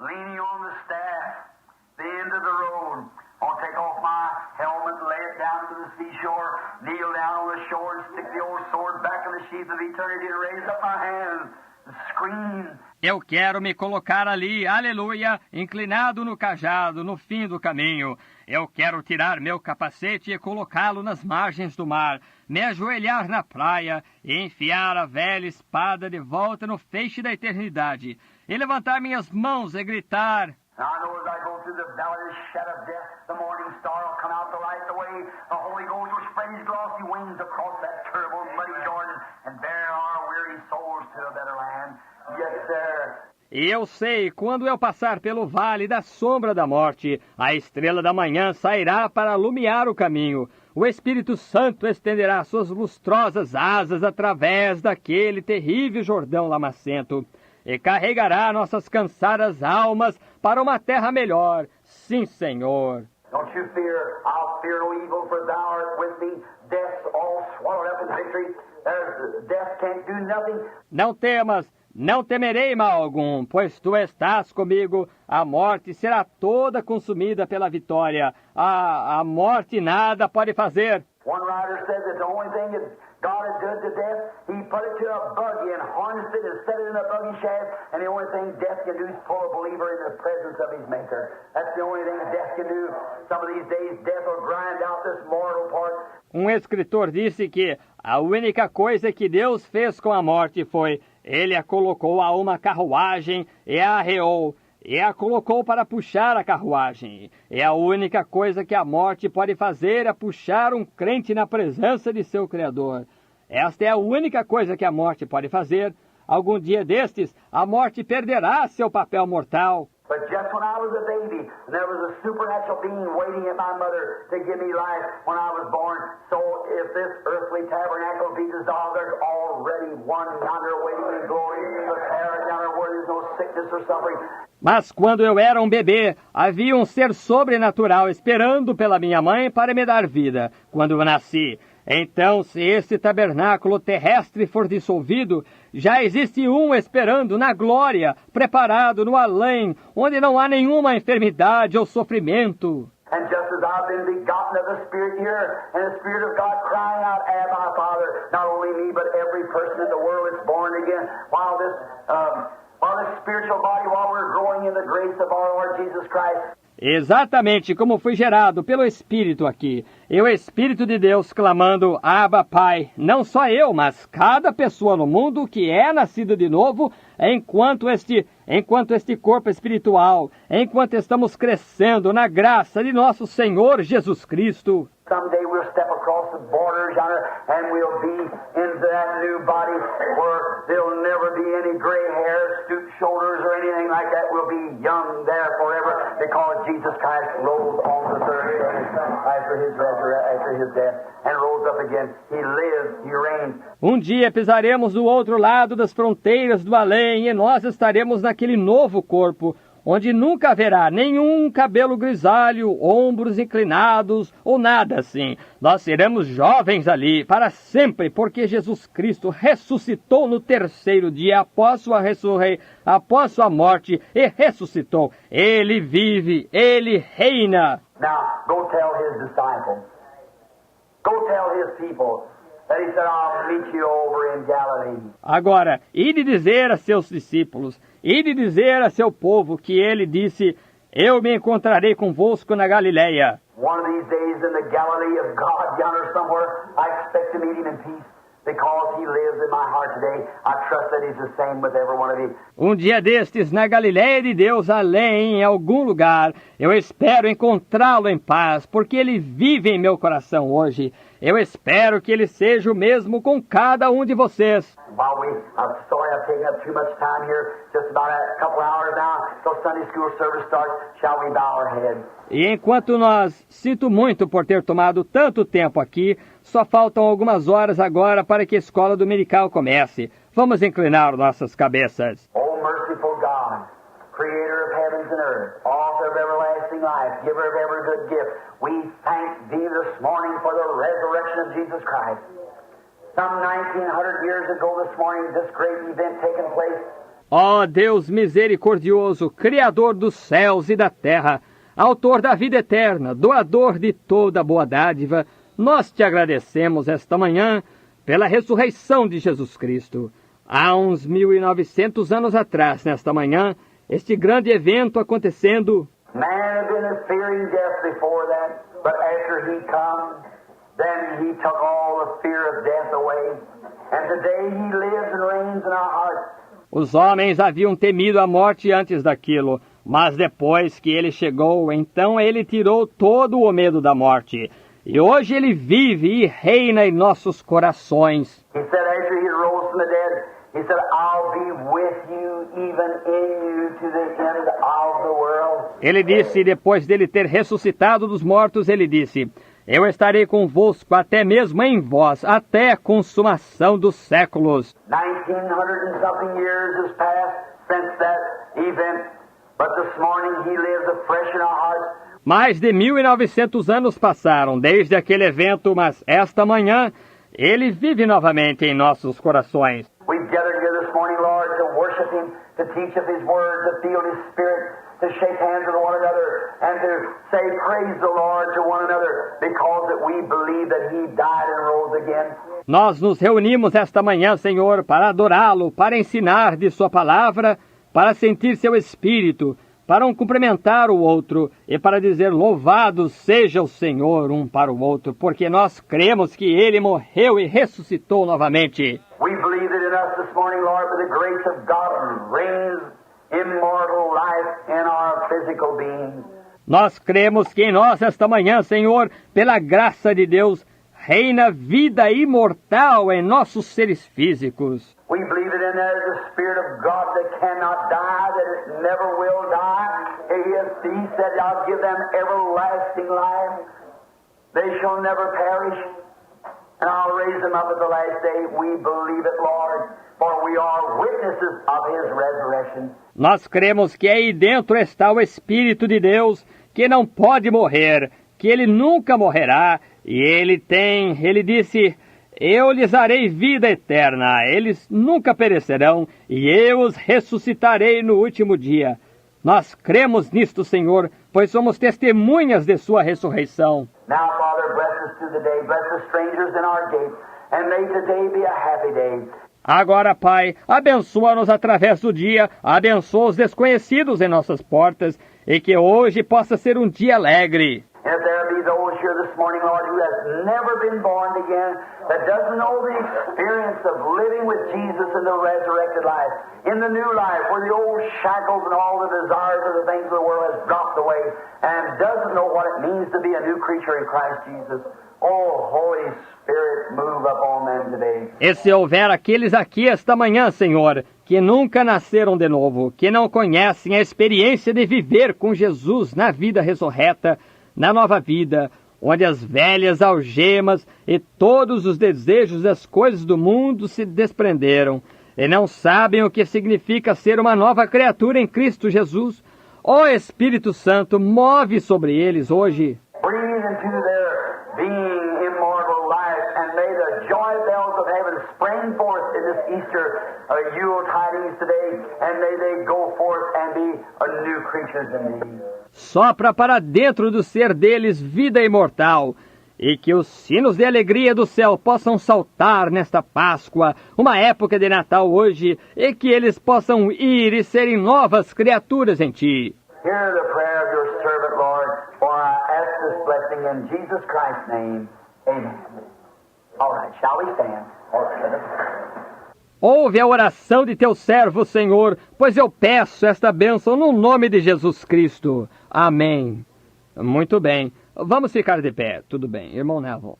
leaning on the staff, the end of the road. I'll take off my helmet and lay it down to the seashore, kneel down on the shore and stick the old sword back in the sheath of eternity and raise up my hands and scream. Eu quero me colocar ali, aleluia, inclinado no cajado, no fim do caminho. Eu quero tirar meu capacete e colocá-lo nas margens do mar, me ajoelhar na praia e enfiar a velha espada de volta no feixe da eternidade, e levantar minhas mãos e gritar: Now I know as I go through the valley of the shadow of death, the morning star will come out to light the way. The Holy Ghost will spread his glossy wings across that terrible muddy Jordan and bear our weary souls to a better land. Yes, sir. E eu sei, quando eu passar pelo vale da sombra da morte, a estrela da manhã sairá para alumiar o caminho. O Espírito Santo estenderá suas lustrosas asas através daquele terrível Jordão lamacento e carregará nossas cansadas almas para uma terra melhor. Sim, Senhor. Don't you fear. I'll fear no evil, for thou art with me. Death's all swallowed up in victory. Death can't do nothing. Não temas. Não temerei mal algum, pois tu estás comigo. A morte será toda consumida pela vitória. A morte nada pode fazer. One writer said that the only thing that God has done to death, he put it to a buggy and harnessed it and set it in a buggy shaft, and the only thing death can do is pull a believer in the presence of his Maker. That's the only thing that death can do. Some of these days, death will grind out this mortal part. Um escritor disse que a única coisa que Deus fez com a morte foi: Ele a colocou a uma carruagem e a arreou, e a colocou para puxar a carruagem. E a única coisa que a morte pode fazer é puxar um crente na presença de seu Criador. Esta é a única coisa que a morte pode fazer. Algum dia destes, a morte perderá seu papel mortal. But just when I was a baby, there was a supernatural being waiting at my mother to give me life when I was born. So if this earthly tabernacle be dissolved, there's already one yonder waiting in glory, the paradise yonder where there's no sickness or suffering. Mas quando eu era um bebê, havia um ser sobrenatural esperando pela minha mãe para me dar vida quando eu nasci. Então, se esse tabernáculo terrestre for dissolvido, já existe um esperando na glória, preparado no além, onde não há nenhuma enfermidade ou sofrimento. And just as I've been begotten of the Spirit here, and the Spirit of God crying out, Abba, Father, not only me, but every person in the world is born again, while this spiritual body, while we're growing in the grace of our Lord Jesus Christ. Exatamente como fui gerado pelo Espírito aqui. E o Espírito de Deus clamando, Abba, Pai. Não só eu, mas cada pessoa no mundo que é nascida de novo, enquanto este corpo espiritual, enquanto estamos crescendo na graça de nosso Senhor Jesus Cristo. Someday we'll step across the borders yonder and we'll be into that new body where there'll never be any gray hair, stooped shoulders, or anything like that. We'll be young there forever because Jesus Christ rose on the third day after his death and rose up again. He lives, he reigns. Um dia pisaremos do outro lado das fronteiras do além e nós estaremos naquele novo corpo, onde nunca haverá nenhum cabelo grisalho, ombros inclinados ou nada assim. Nós seremos jovens ali para sempre, porque Jesus Cristo ressuscitou no terceiro dia após sua morte e ressuscitou. Ele vive, ele reina. Now, go tell his disciples, go tell his people that he said, I'll meet you over in Galilee. Agora, ide dizer a seus discípulos, ide dizer a seu povo que ele disse, eu me encontrarei convosco na Galileia. One of these days in the Galilee of God yonder somewhere, I expect to meet him in peace. Because he lives in my heart today, I trust that he's the same with every one of you. Um dia destes, na Galileia de Deus, além, em algum lugar, eu espero encontrá-lo em paz, porque ele vive em meu coração hoje. Eu espero que ele seja o mesmo com cada um de vocês. I'm sorry I've taken up too much time here, just about a couple hours now, till Sunday school service starts. Shall we bow our heads? E enquanto sinto muito por ter tomado tanto tempo aqui, só faltam algumas horas agora para que a escola dominical comece. Vamos inclinar nossas cabeças. Oh, merciful God, Creator of heavens and earth, author of everlasting life, giver of every good gift, we thank Thee this morning for the resurrection of Jesus Christ. Some 1900 years ago this morning, this great event taking place. Ó Deus misericordioso, Criador dos céus e da terra, Autor da vida eterna, doador de toda boa dádiva, nós te agradecemos esta manhã pela ressurreição de Jesus Cristo. Há uns 1900 anos atrás, nesta manhã, este grande evento acontecendo. Man had been fearing death before that, but after he come, then he took all the fear of death away. And today he lives and reigns in our hearts. Os homens haviam temido a morte antes daquilo, mas depois que ele chegou, então ele tirou todo o medo da morte. E hoje ele vive e reina em nossos corações. He said after he rose from the dead, he said, I'll be with you, even in you, to the end of the world. Ele disse, depois dele ter ressuscitado dos mortos, ele disse, eu estarei convosco até mesmo em vós, até a consumação dos séculos. 1900 and something years has passed since that event, but this morning he lives afresh in our hearts. Mais de 1900 anos passaram desde aquele evento, mas esta manhã ele vive novamente em nossos corações. We've gathered here this morning, Lord, to worship Him, to teach of His Word, to feel His Spirit, to shake hands with one another, and to say praise the Lord to one another, because that we believe that He died and rose again. Nós nos reunimos esta manhã, Senhor, para adorá-lo, para ensinar de sua palavra, para sentir seu Espírito, para um cumprimentar o outro e para dizer louvado seja o Senhor um para o outro, porque nós cremos que Ele morreu e ressuscitou novamente. We believe that in us this morning, Lord, by the grace of God, reigns immortal life in our physical being. Nós cremos que em nós esta manhã, Senhor, pela graça de Deus, reina vida imortal em nossos seres físicos. We believe that in there is the Spirit of God that cannot die, that it never will die. He said, I'll give them everlasting life. They shall never perish, and I'll raise them up at the last day. We believe it, Lord, for we are witnesses of His resurrection. Nós cremos que aí dentro está o Espírito de Deus, que não pode morrer, que Ele nunca morrerá, e Ele disse, eu lhes darei vida eterna, eles nunca perecerão, e eu os ressuscitarei no último dia. Nós cremos nisto, Senhor, pois somos testemunhas de sua ressurreição. Now, Father, bless us through the day, bless the strangers in our gate, and may today be a happy day. Agora, Pai, abençoa-nos através do dia, abençoa os desconhecidos em nossas portas, e que hoje possa ser um dia alegre. And if there be those here this morning, Lord, who has never been born again, that doesn't know the experience of living with Jesus in the resurrected life, in the new life, where the old shackles and all the desires of the things of the world has dropped away, and doesn't know what it means to be a new creature in Christ Jesus. Oh, Holy Spirit, move upon them today. E se houver aqueles aqui esta manhã, Senhor, que nunca nasceram de novo, que não conhecem a experiência de viver com Jesus na vida ressurreta, na nova vida, onde as velhas algemas e todos os desejos das coisas do mundo se desprenderam, e não sabem o que significa ser uma nova criatura em Cristo Jesus, ó Espírito Santo, move sobre eles hoje. Breathe into their being immortal life, and may the joy bells of heaven spring forth in this Easter Yule tidings today, and may they go forth and be new creatures in thee. Sopra para dentro do ser deles vida imortal, e que os sinos de alegria do céu possam saltar nesta Páscoa, uma época de Natal hoje, e que eles possam ir e serem novas criaturas em Ti. Hear the prayer of your servant, Lord, for I ask this blessing in Jesus Christ's name. Amen. All right, shall we stand? All right. Ouve a oração de teu servo, Senhor, pois eu peço esta bênção no nome de Jesus Cristo. Amém. Muito bem. Vamos ficar de pé. Tudo bem. Irmão Neville.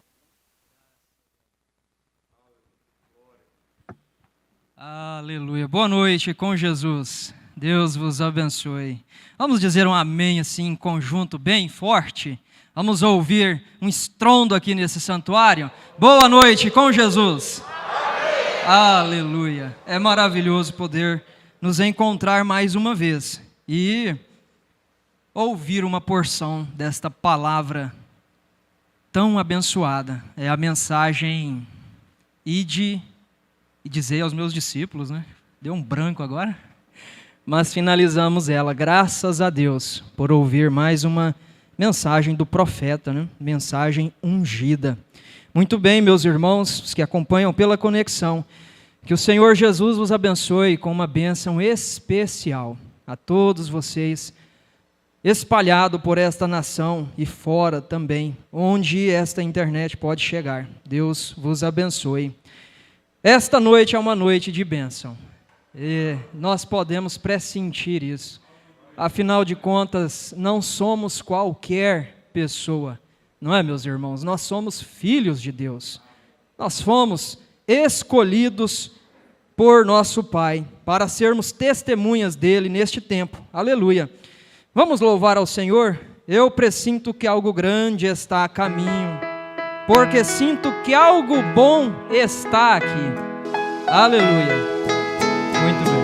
Aleluia. Boa noite com Jesus. Deus vos abençoe. Vamos dizer um amém assim em conjunto bem forte. Vamos ouvir um estrondo aqui nesse santuário. Boa noite com Jesus. Aleluia. É maravilhoso poder nos encontrar mais uma vez e ouvir uma porção desta palavra tão abençoada. É a mensagem ide e dizei aos meus discípulos, né? Deu um branco agora. mas finalizamos ela, graças a Deus, por ouvir mais uma mensagem do profeta, né? Mensagem ungida. Muito bem, meus irmãos, os que acompanham pela conexão, que o Senhor Jesus vos abençoe com uma bênção especial a todos vocês, espalhado por esta nação e fora também, onde esta internet pode chegar. Deus vos abençoe. Esta noite é uma noite de bênção. E nós podemos pressentir isso. Afinal de contas, não somos qualquer pessoa, não é, meus irmãos? Nós somos filhos de Deus. Nós fomos escolhidos por nosso Pai para sermos testemunhas dele neste tempo. Aleluia. Vamos louvar ao Senhor? Eu pressinto que algo grande está a caminho, porque sinto que algo bom está aqui. Aleluia. Muito bem.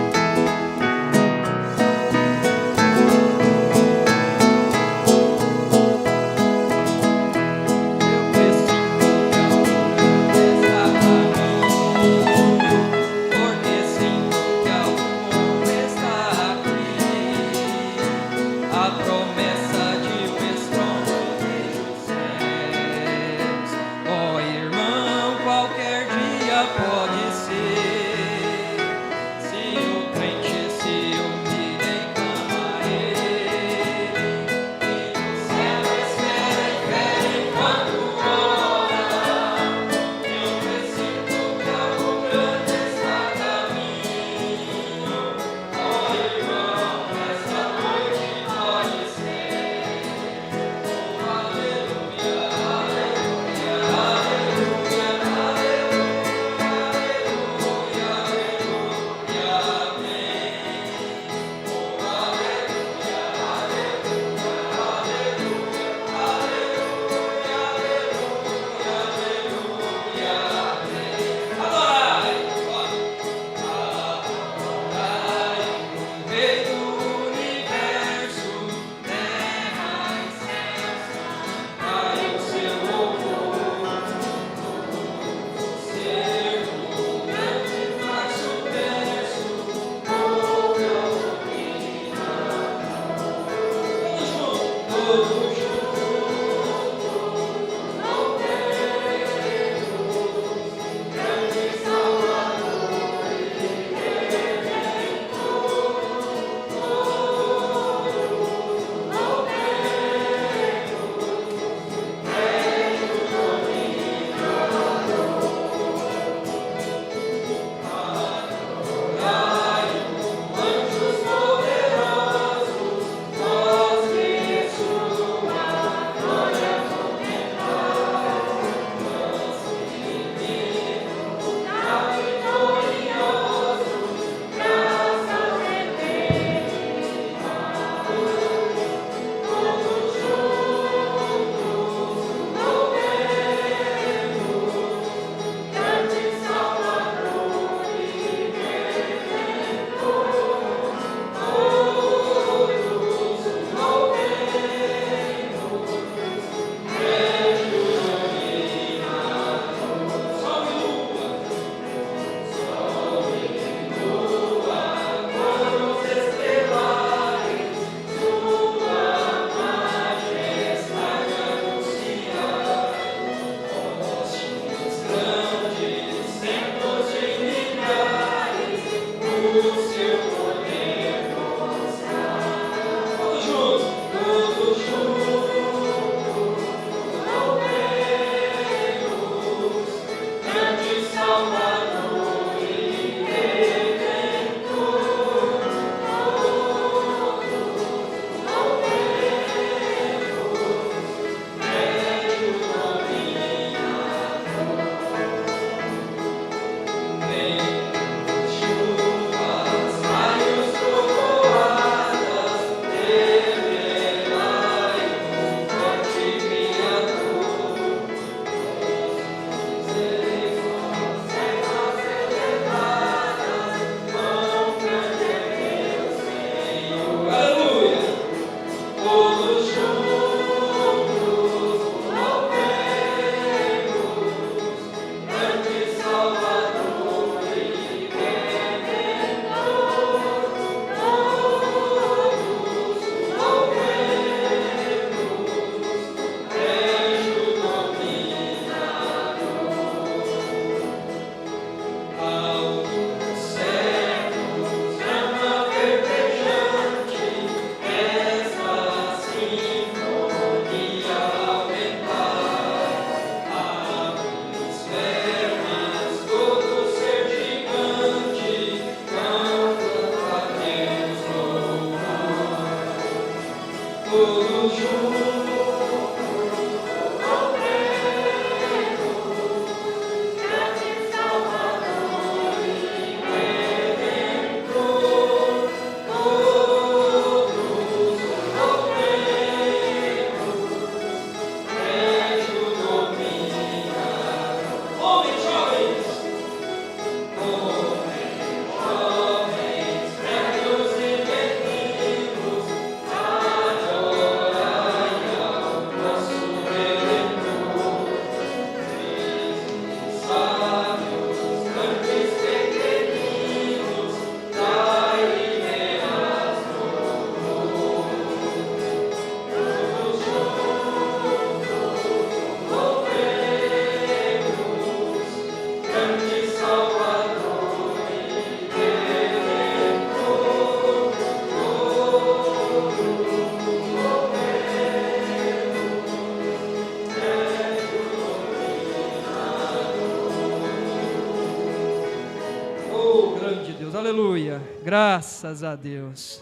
Aleluia, graças a Deus.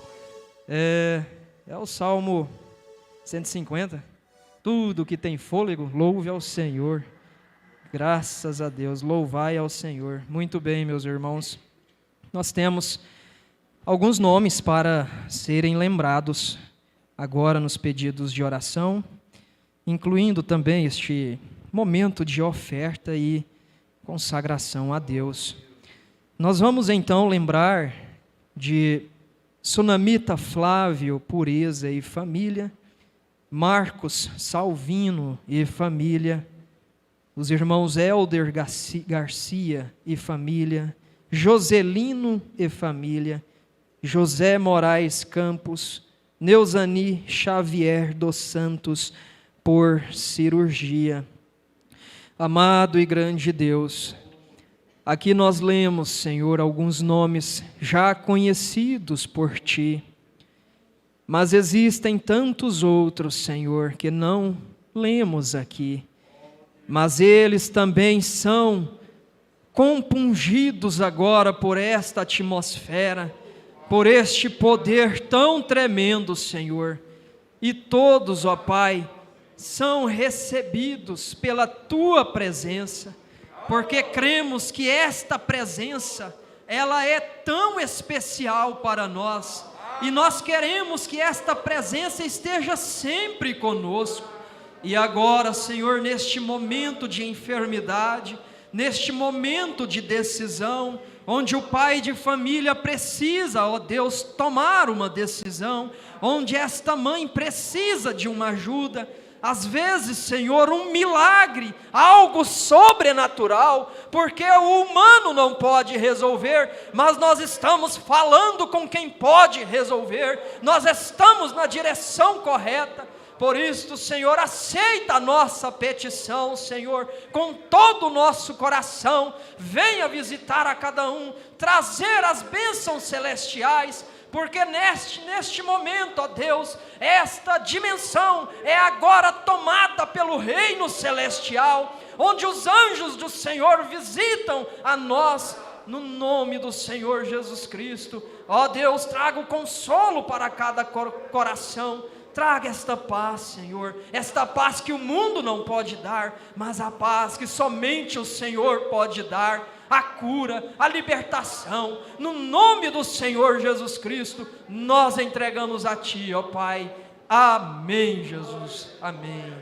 É o Salmo 150. Tudo que tem fôlego, louve ao Senhor. Graças a Deus, louvai ao Senhor. Muito bem, meus irmãos. Nós temos alguns nomes para serem lembrados agora nos pedidos de oração, incluindo também este momento de oferta e consagração a Deus. Nós vamos então lembrar de Sunamita Flávio, pureza e família, Marcos Salvino e família, os irmãos Helder Garcia e família, Joselino e família, José Moraes Campos, Neusani Xavier dos Santos, por cirurgia. Amado e grande Deus, aqui nós lemos, Senhor, alguns nomes já conhecidos por Ti, mas existem tantos outros, Senhor, que não lemos aqui, mas eles também são compungidos agora por esta atmosfera, por este poder tão tremendo, Senhor, e todos, ó Pai, são recebidos pela Tua presença, porque cremos que esta presença, ela é tão especial para nós, e nós queremos que esta presença esteja sempre conosco. E agora, Senhor, neste momento de enfermidade, neste momento de decisão, onde o pai de família precisa, ó Deus, tomar uma decisão, onde esta mãe precisa de uma ajuda, às vezes, Senhor, um milagre, algo sobrenatural, porque o humano não pode resolver, mas nós estamos falando com quem pode resolver, nós estamos na direção correta. Por isso, Senhor, aceita a nossa petição, Senhor, com todo o nosso coração, venha visitar a cada um, trazer as bênçãos celestiais, porque neste momento, ó Deus, esta dimensão é agora tomada pelo reino celestial, onde os anjos do Senhor visitam a nós, no nome do Senhor Jesus Cristo. Ó Deus, traga o consolo para cada coração, traga esta paz, Senhor, esta paz que o mundo não pode dar, mas a paz que somente o Senhor pode dar, a cura, a libertação, no nome do Senhor Jesus Cristo, nós entregamos a Ti, ó Pai, amém, Jesus, amém.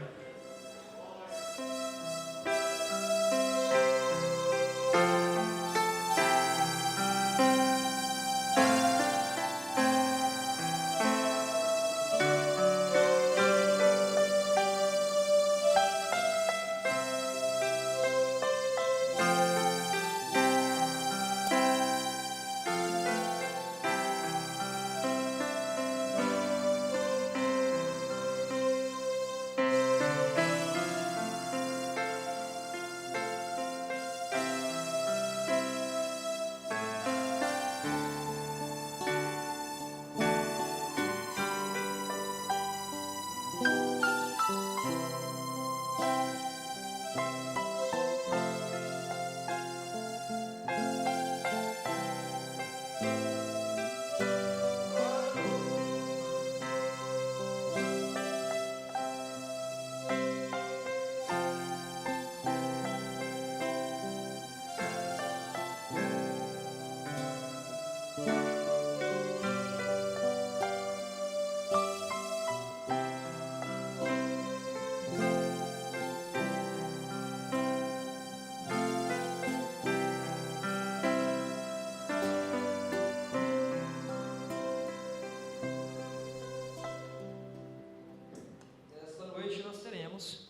teremos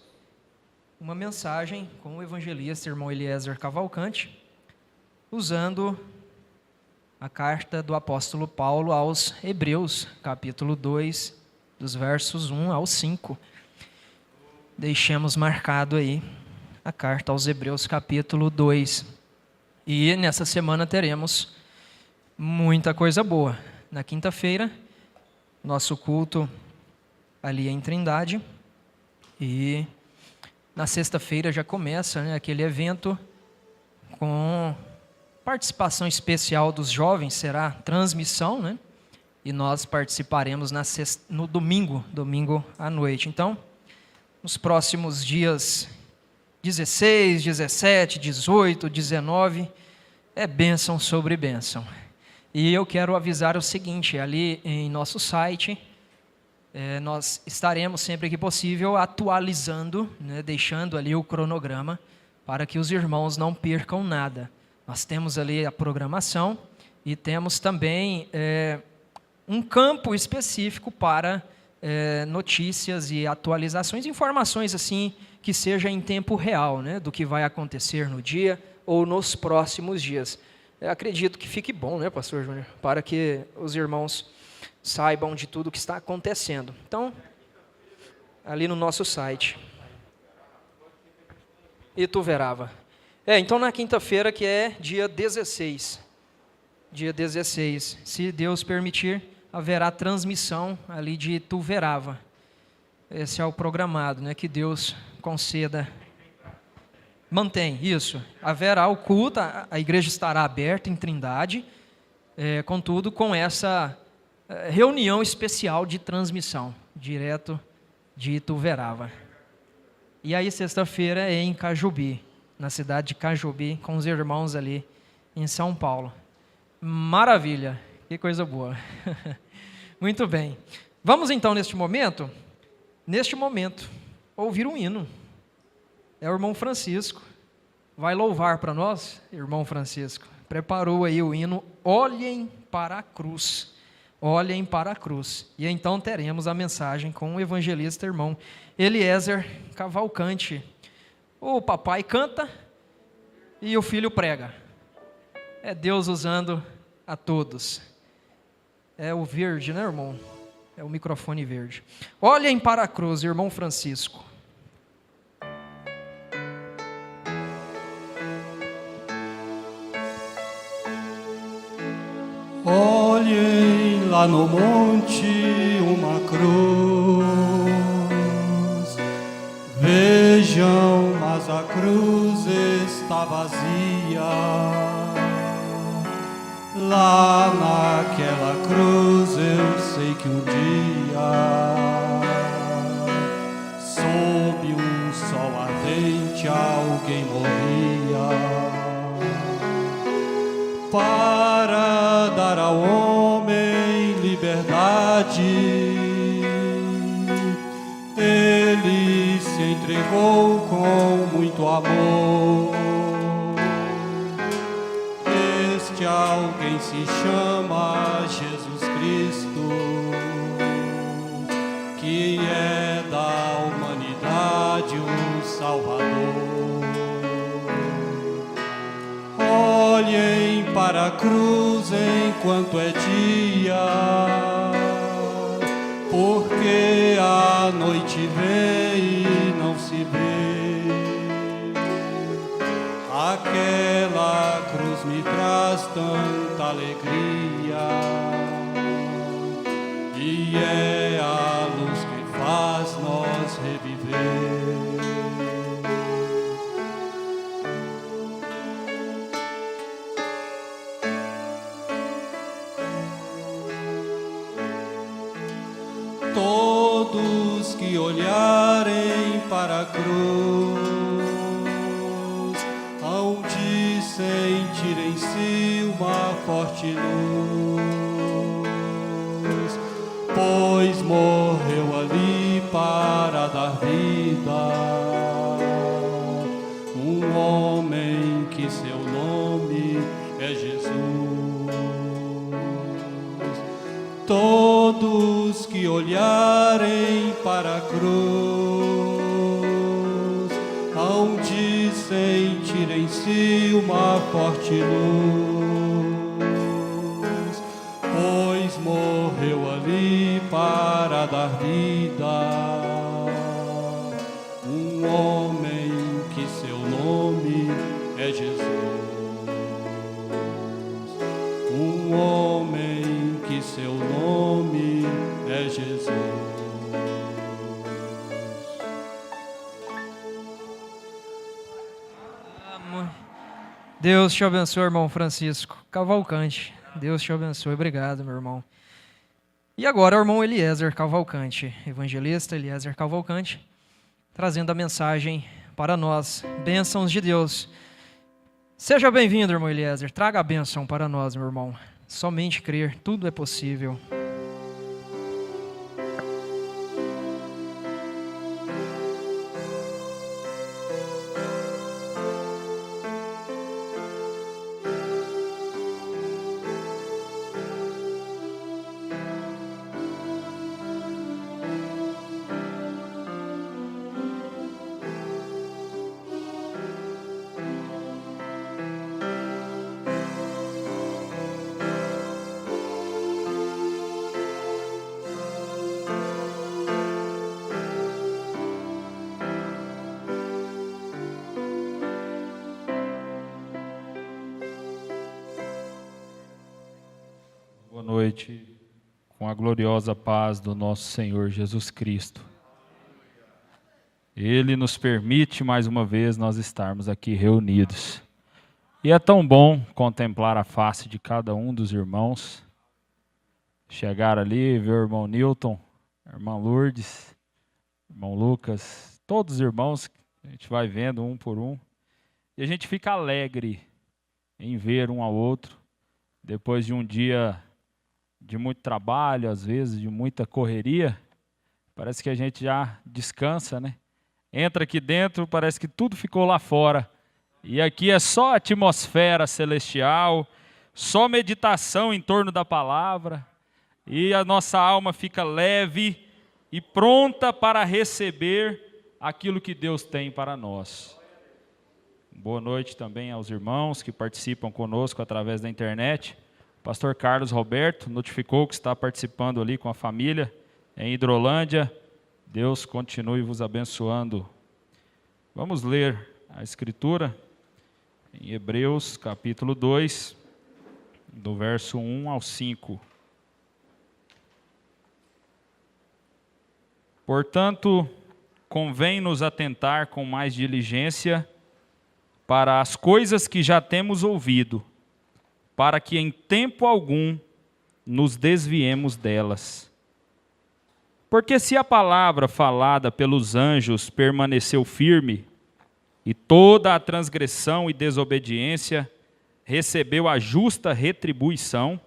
uma mensagem com o evangelista irmão Eliezer Cavalcante, usando a carta do apóstolo Paulo aos Hebreus, capítulo 2, dos versos 1 ao 5. Deixemos marcado aí a carta aos Hebreus, capítulo 2. E nessa semana teremos muita coisa boa. Na quinta-feira, nosso culto ali em Trindade. E na sexta-feira já começa, né, aquele evento com participação especial dos jovens, será transmissão, né? E nós participaremos no domingo à noite. Então, nos próximos dias 16, 17, 18, 19, é bênção sobre bênção. E eu quero avisar o seguinte, ali em nosso site, nós estaremos sempre que possível atualizando, né, deixando ali o cronograma, para que os irmãos não percam nada. Nós temos ali a programação e temos também um campo específico para notícias e atualizações, informações assim que seja em tempo real, né, do que vai acontecer no dia ou nos próximos dias. Eu acredito que fique bom, né, pastor Júnior, para que os irmãos saibam de tudo que está acontecendo. Então, ali no nosso site. Ituverava. Então na quinta-feira, que é dia 16, se Deus permitir, haverá transmissão ali de Ituverava. Esse é o programado, né? Que Deus conceda. Mantém, isso. Haverá o culto, a igreja estará aberta em Trindade, contudo, com essa reunião especial de transmissão, direto de Ituverava. E aí, sexta-feira, é em Cajubi, na cidade de Cajubi, com os irmãos ali em São Paulo. Maravilha, que coisa boa. Muito bem. Vamos então, neste momento, ouvir um hino. É o irmão Francisco. Vai louvar para nós, irmão Francisco. Preparou aí o hino Olhem para a Cruz. Olhem para a cruz. E então teremos a mensagem com o evangelista irmão Eliezer Cavalcante. O papai canta e o filho prega. É Deus usando a todos. É o verde, né, irmão? É o microfone verde. Olhem para a cruz, irmão Francisco. Olhem lá no monte uma cruz, vejam, mas a cruz está vazia. Lá naquela cruz eu sei que um dia, sob um sol ardente, alguém morria para dar ao homem liberdade. Ele se entregou com muito amor. Este alguém se chama Jesus Cristo, que é da humanidade o Salvador. Olhem para a cruz enquanto é dia, porque a noite vem e não se vê. Aquela cruz me traz tanta alegria, e é a luz que faz nós reviver. Todos que olharem para a cruz hão de sentir em si uma forte luz, pois morreu ali para dar vida um homem que seu nome é Jesus. Todos que olharem para a cruz sentir em si uma forte luz, pois morreu ali para dar vida. Um homem que seu nome é Jesus. Um homem que seu nome é Jesus. Deus te abençoe, irmão Francisco Cavalcante. Deus te abençoe. Obrigado, meu irmão. E agora o irmão Eliezer Cavalcante, evangelista Eliezer Cavalcante, trazendo a mensagem para nós. Bênçãos de Deus. Seja bem-vindo, irmão Eliezer. Traga a bênção para nós, meu irmão. Somente crer, tudo é possível. Boa noite, com a gloriosa paz do nosso Senhor Jesus Cristo. Ele nos permite mais uma vez nós estarmos aqui reunidos. E é tão bom contemplar a face de cada um dos irmãos. Chegar ali, ver o irmão Newton, a irmã Lourdes, irmão Lucas, todos os irmãos, a gente vai vendo um por um. E a gente fica alegre em ver um ao outro, depois de um dia de muito trabalho, às vezes, de muita correria, parece que a gente já descansa, né? Entra aqui dentro, parece que tudo ficou lá fora. E aqui é só atmosfera celestial, só meditação em torno da palavra. E a nossa alma fica leve e pronta para receber aquilo que Deus tem para nós. Boa noite também aos irmãos que participam conosco através da internet. Pastor Carlos Roberto notificou que está participando ali com a família em Hidrolândia. Deus continue vos abençoando. Vamos ler a Escritura em Hebreus capítulo 2, do verso 1 ao 5. Portanto, convém nos atentar com mais diligência para as coisas que já temos ouvido, para que em tempo algum nos desviemos delas. Porque se a palavra falada pelos anjos permaneceu firme, e toda a transgressão e desobediência recebeu a justa retribuição,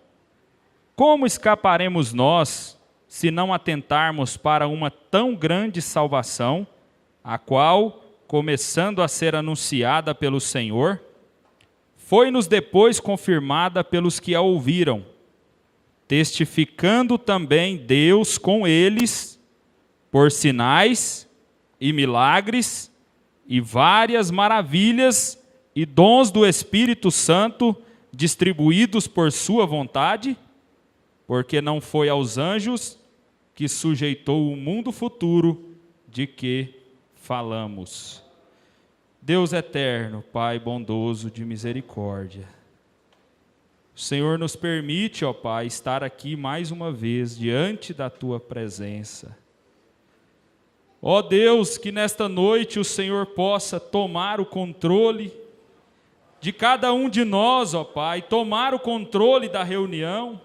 como escaparemos nós, se não atentarmos para uma tão grande salvação, a qual, começando a ser anunciada pelo Senhor, foi-nos depois confirmada pelos que a ouviram, testificando também Deus com eles, por sinais e milagres, e várias maravilhas e dons do Espírito Santo, distribuídos por sua vontade, porque não foi aos anjos que sujeitou o mundo futuro de que falamos. Deus eterno, Pai bondoso de misericórdia, o Senhor nos permite, ó Pai, estar aqui mais uma vez diante da Tua presença. Ó Deus, que nesta noite o Senhor possa tomar o controle de cada um de nós, ó Pai, tomar o controle da reunião,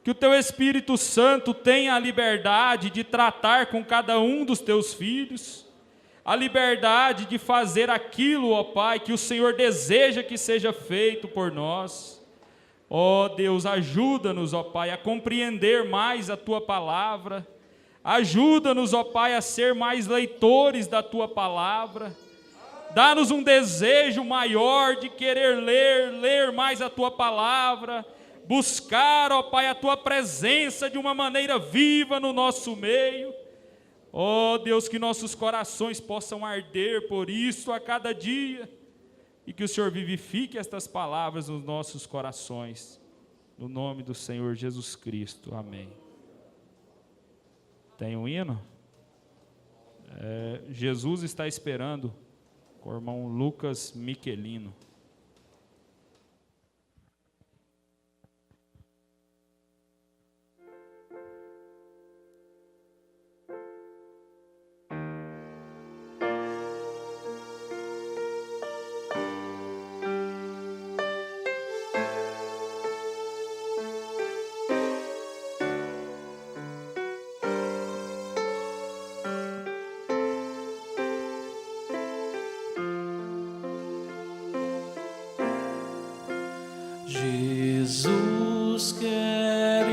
que o Teu Espírito Santo tenha a liberdade de tratar com cada um dos Teus filhos, a liberdade de fazer aquilo, ó Pai, que o Senhor deseja que seja feito por nós. Ó Deus, ajuda-nos, ó Pai, a compreender mais a Tua palavra, ajuda-nos, ó Pai, a ser mais leitores da Tua palavra, dá-nos um desejo maior de querer ler mais a Tua palavra, buscar, ó Pai, a Tua presença de uma maneira viva no nosso meio. Ó Deus, que nossos corações possam arder por isso a cada dia, e que o Senhor vivifique estas palavras nos nossos corações, no nome do Senhor Jesus Cristo, amém. Tem um hino? Jesus está esperando, com o irmão Lucas Michelino. Jesus quer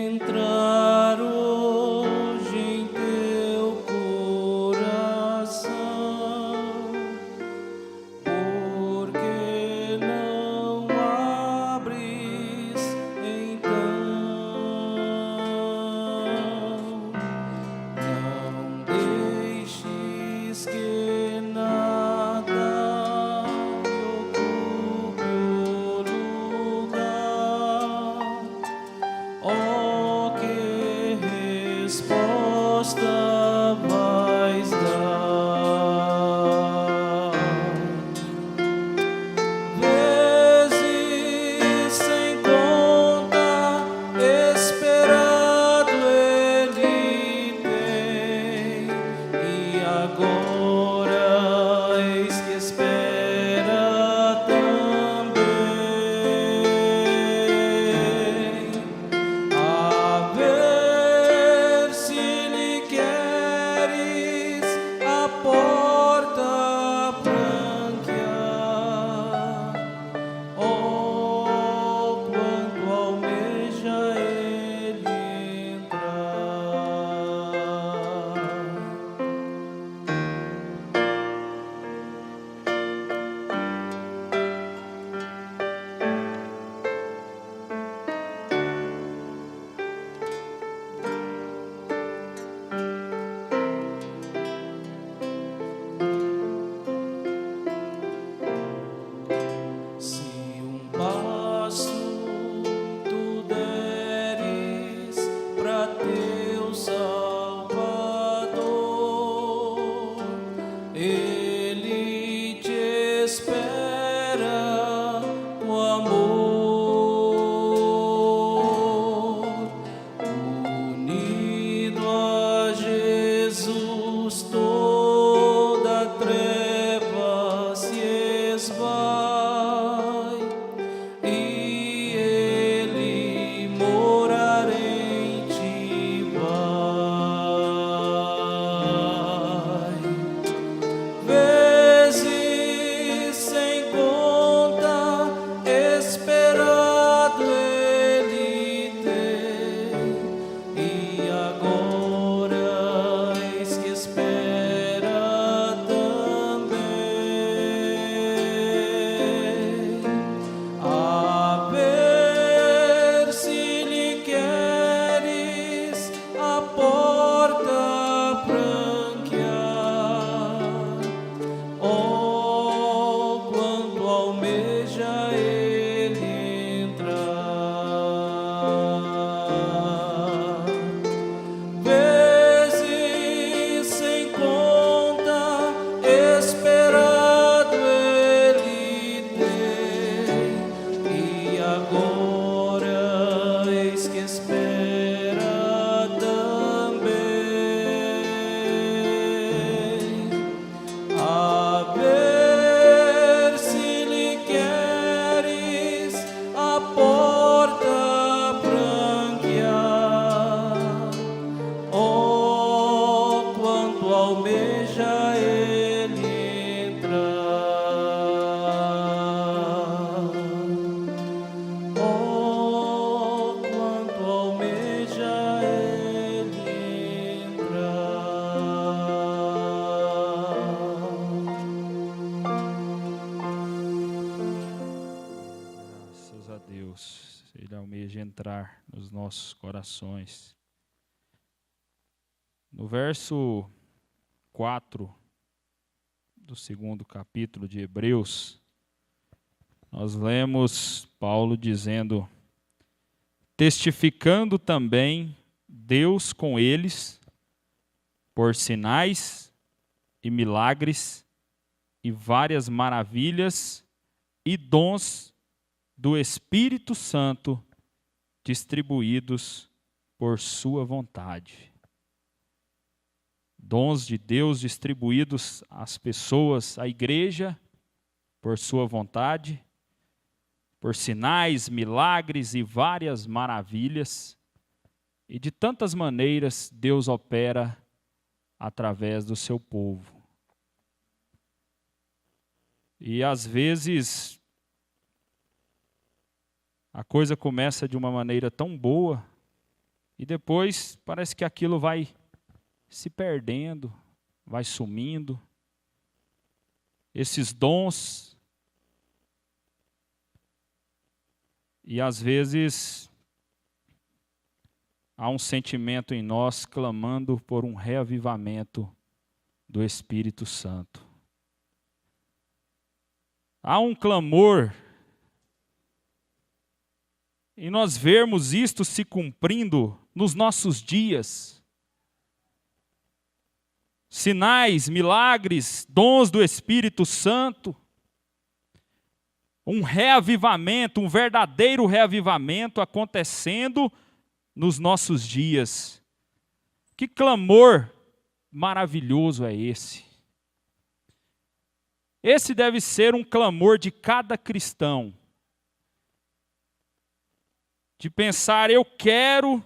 entrar hoje em teu coração, porque não abres então, não deixes que nada vais dar. Vezes sem conta, esperado ele tem, e agora eis que espera também. A ver se lhe queres a porta franquear, oh, quanto almeja ele entrar. Se um passo tu deres pra teu Salvador, ele te espera com amor, unido a Jesus toda treva se esvai, e ele morar em ti vai. Vezes sem conta, esperado ele tem, e agora eis que espera também. A ver se lhe queres a porta franquear, oh, quanto almeja ele entrar. Vezes sem conta, esperado ele tem, e agora eis que espera também. A ver se lhe queres a porta franquear, oh, quanto almeja ele entrar. Oh, quanto almeja ele entrar. Graças a Deus, Ele almeja entrar nos nossos corações. No verso 4 do 2º capítulo de Hebreus, nós lemos Paulo dizendo: testificando também Deus com eles por sinais e milagres e várias maravilhas e dons do Espírito Santo distribuídos por sua vontade. Dons de Deus distribuídos às pessoas, à igreja, por sua vontade, por sinais, milagres e várias maravilhas. E de tantas maneiras Deus opera através do seu povo. E às vezes a coisa começa de uma maneira tão boa e depois parece que aquilo vai se perdendo, vai sumindo. Esses dons, e às vezes há um sentimento em nós clamando por um reavivamento do Espírito Santo. Há um clamor em nós vermos isto se cumprindo nos nossos dias. Sinais, milagres, dons do Espírito Santo. Um reavivamento, um verdadeiro reavivamento acontecendo nos nossos dias. Que clamor maravilhoso é esse? Esse deve ser um clamor de cada cristão. De pensar, eu quero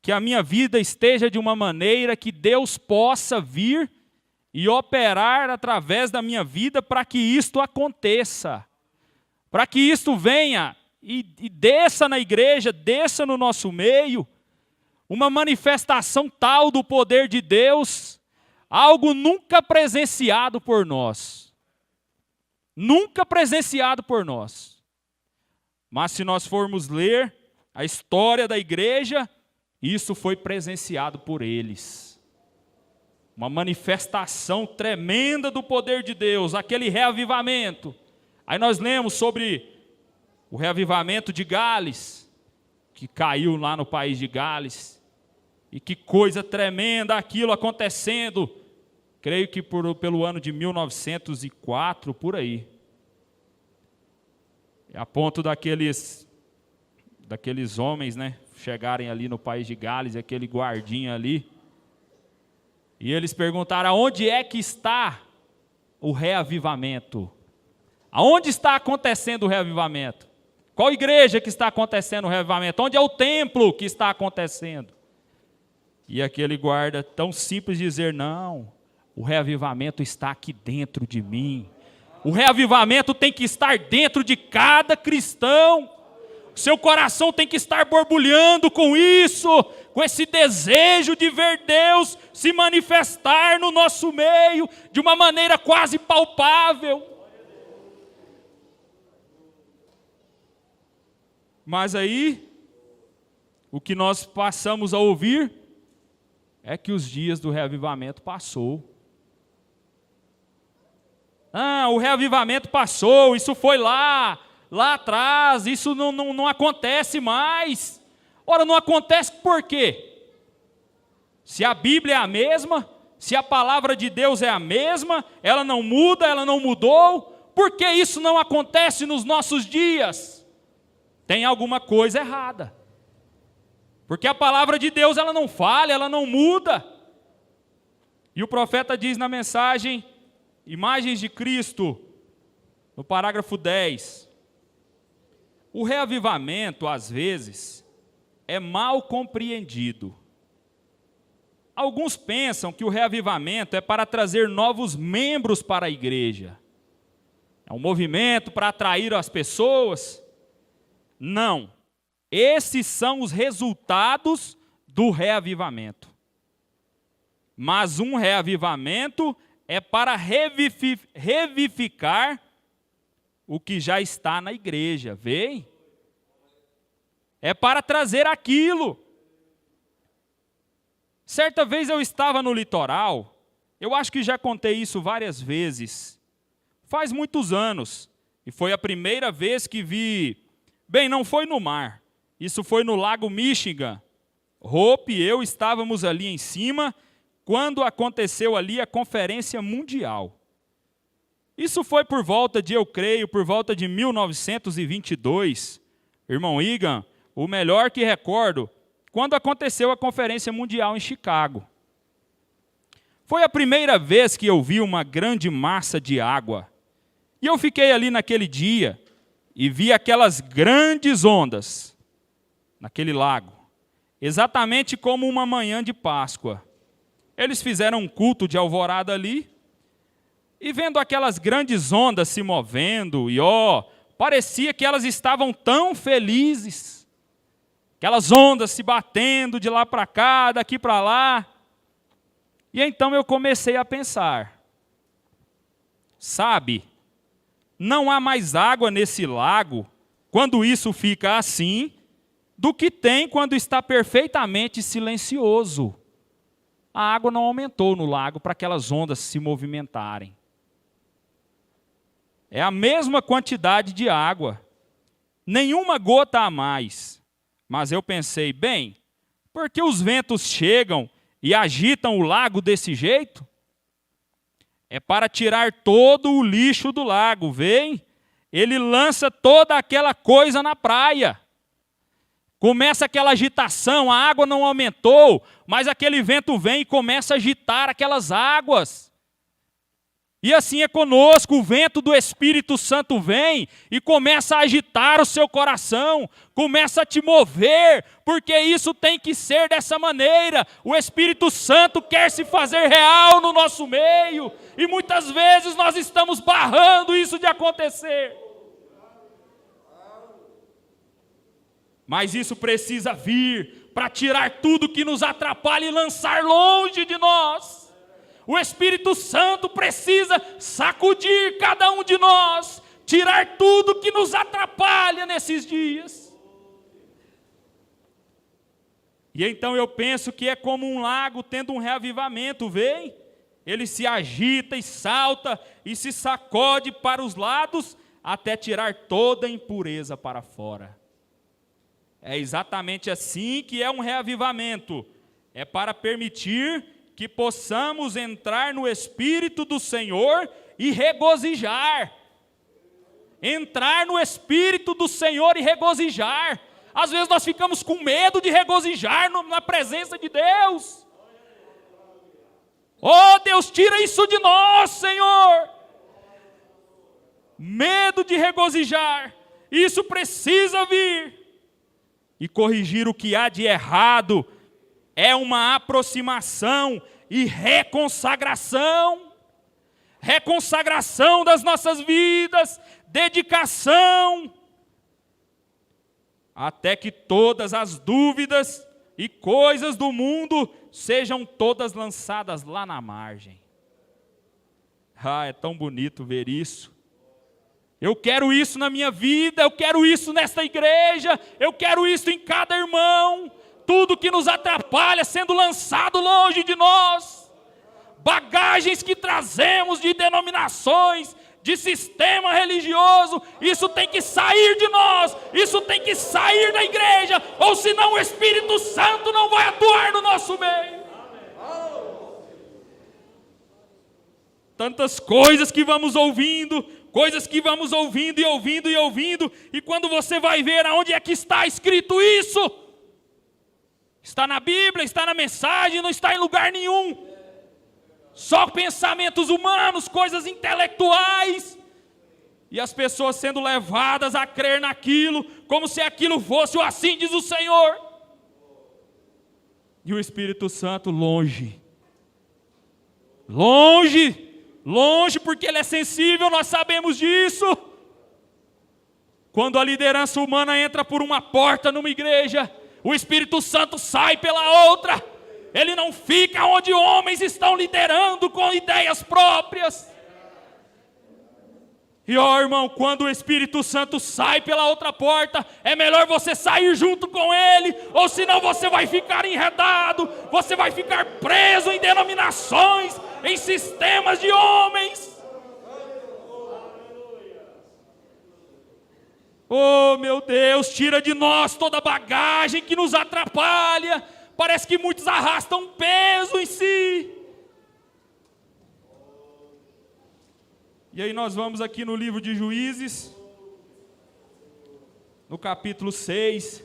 que a minha vida esteja de uma maneira que Deus possa vir e operar através da minha vida para que isto aconteça. Para que isto venha e desça na igreja, desça no nosso meio, uma manifestação tal do poder de Deus, algo nunca presenciado por nós. Nunca presenciado por nós. Mas se nós formos ler a história da igreja, isso foi presenciado por eles. Uma manifestação tremenda do poder de Deus, aquele reavivamento. Aí nós lemos sobre o reavivamento de Gales, que caiu lá no país de Gales. E que coisa tremenda aquilo acontecendo, creio que pelo ano de 1904, por aí. A ponto daqueles homens, né, chegarem ali no país de Gales, aquele guardinha ali, e eles perguntaram: aonde é que está o reavivamento? Aonde está acontecendo o reavivamento? Qual igreja que está acontecendo o reavivamento? Onde é o templo que está acontecendo? E aquele guarda, tão simples dizer: não, o reavivamento está aqui dentro de mim. O reavivamento tem que estar dentro de cada cristão. Seu coração tem que estar borbulhando com isso, com esse desejo de ver Deus se manifestar no nosso meio de uma maneira quase palpável. Mas aí, o que nós passamos a ouvir é que os dias do reavivamento passou. O reavivamento passou, isso foi lá atrás, isso não acontece mais. Ora, não acontece por quê? Se a Bíblia é a mesma, se a palavra de Deus é a mesma, ela não muda, ela não mudou, por que isso não acontece nos nossos dias? Tem alguma coisa errada. Porque a palavra de Deus, ela não falha, ela não muda. E o profeta diz na mensagem Imagens de Cristo, no parágrafo 10, o reavivamento, às vezes, é mal compreendido. Alguns pensam que o reavivamento é para trazer novos membros para a igreja. É um movimento para atrair as pessoas. Não. Esses são os resultados do reavivamento. Mas um reavivamento é para revivificar o que já está na igreja, vem? É para trazer aquilo. Certa vez eu estava no litoral, eu acho que já contei isso várias vezes, faz muitos anos, e foi a primeira vez que vi, bem, não foi no mar, isso foi no Lago Michigan. Hope e eu estávamos ali em cima, quando aconteceu ali a Conferência Mundial. Isso foi por volta de, eu creio, por volta de 1922. Irmão Egan, o melhor que recordo, quando aconteceu a Conferência Mundial em Chicago. Foi a primeira vez que eu vi uma grande massa de água. E eu fiquei ali naquele dia e vi aquelas grandes ondas naquele lago, exatamente como uma manhã de Páscoa. Eles fizeram um culto de alvorada ali, e vendo aquelas grandes ondas se movendo, e parecia que elas estavam tão felizes, aquelas ondas se batendo de lá para cá, daqui para lá. E então eu comecei a pensar, sabe, não há mais água nesse lago, quando isso fica assim, do que tem quando está perfeitamente silencioso. A água não aumentou no lago para aquelas ondas se movimentarem. É a mesma quantidade de água, nenhuma gota a mais. Mas eu pensei, bem, por que os ventos chegam e agitam o lago desse jeito? É para tirar todo o lixo do lago, vem? Ele lança toda aquela coisa na praia. Começa aquela agitação, a água não aumentou, mas aquele vento vem e começa a agitar aquelas águas. E assim é conosco, o vento do Espírito Santo vem e começa a agitar o seu coração, começa a te mover, porque isso tem que ser dessa maneira. O Espírito Santo quer se fazer real no nosso meio, e muitas vezes nós estamos barrando isso de acontecer. Mas isso precisa vir para tirar tudo que nos atrapalha e lançar longe de nós. O Espírito Santo precisa sacudir cada um de nós, tirar tudo que nos atrapalha nesses dias. E então eu penso que é como um lago tendo um reavivamento, vem? Ele se agita e salta e se sacode para os lados até tirar toda a impureza para fora. É exatamente assim que é um reavivamento. É para permitir que possamos entrar no Espírito do Senhor e regozijar. Entrar no Espírito do Senhor e regozijar. Às vezes nós ficamos com medo de regozijar na presença de Deus. Oh, Deus, tira isso de nós, Senhor. Medo de regozijar. Isso precisa vir. E corrigir o que há de errado é uma aproximação e reconsagração. Reconsagração das nossas vidas, dedicação, até que todas as dúvidas e coisas do mundo sejam todas lançadas lá na margem. Ah, é tão bonito ver isso. Eu quero isso na minha vida, eu quero isso nesta igreja, eu quero isso em cada irmão. Tudo que nos atrapalha sendo lançado longe de nós. Bagagens que trazemos de denominações, de sistema religioso, isso tem que sair de nós, isso tem que sair da igreja, ou senão o Espírito Santo não vai atuar no nosso meio. Tantas coisas que vamos ouvindo, e quando você vai ver aonde é que está escrito isso, está na Bíblia, está na mensagem, não está em lugar nenhum. Só pensamentos humanos, coisas intelectuais, e as pessoas sendo levadas a crer naquilo, como se aquilo fosse o assim diz o Senhor. E o Espírito Santo longe, porque Ele é sensível, nós sabemos disso. Quando a liderança humana entra por uma porta numa igreja, o Espírito Santo sai pela outra. Ele não fica onde homens estão liderando com ideias próprias. E ó, irmão, quando o Espírito Santo sai pela outra porta, é melhor você sair junto com ele, ou senão você vai ficar enredado, você vai ficar preso em denominações, em sistemas de homens. Oh, meu Deus, tira de nós toda bagagem que nos atrapalha. Parece que muitos arrastam um peso em si. E aí nós vamos aqui no livro de Juízes, no capítulo 6,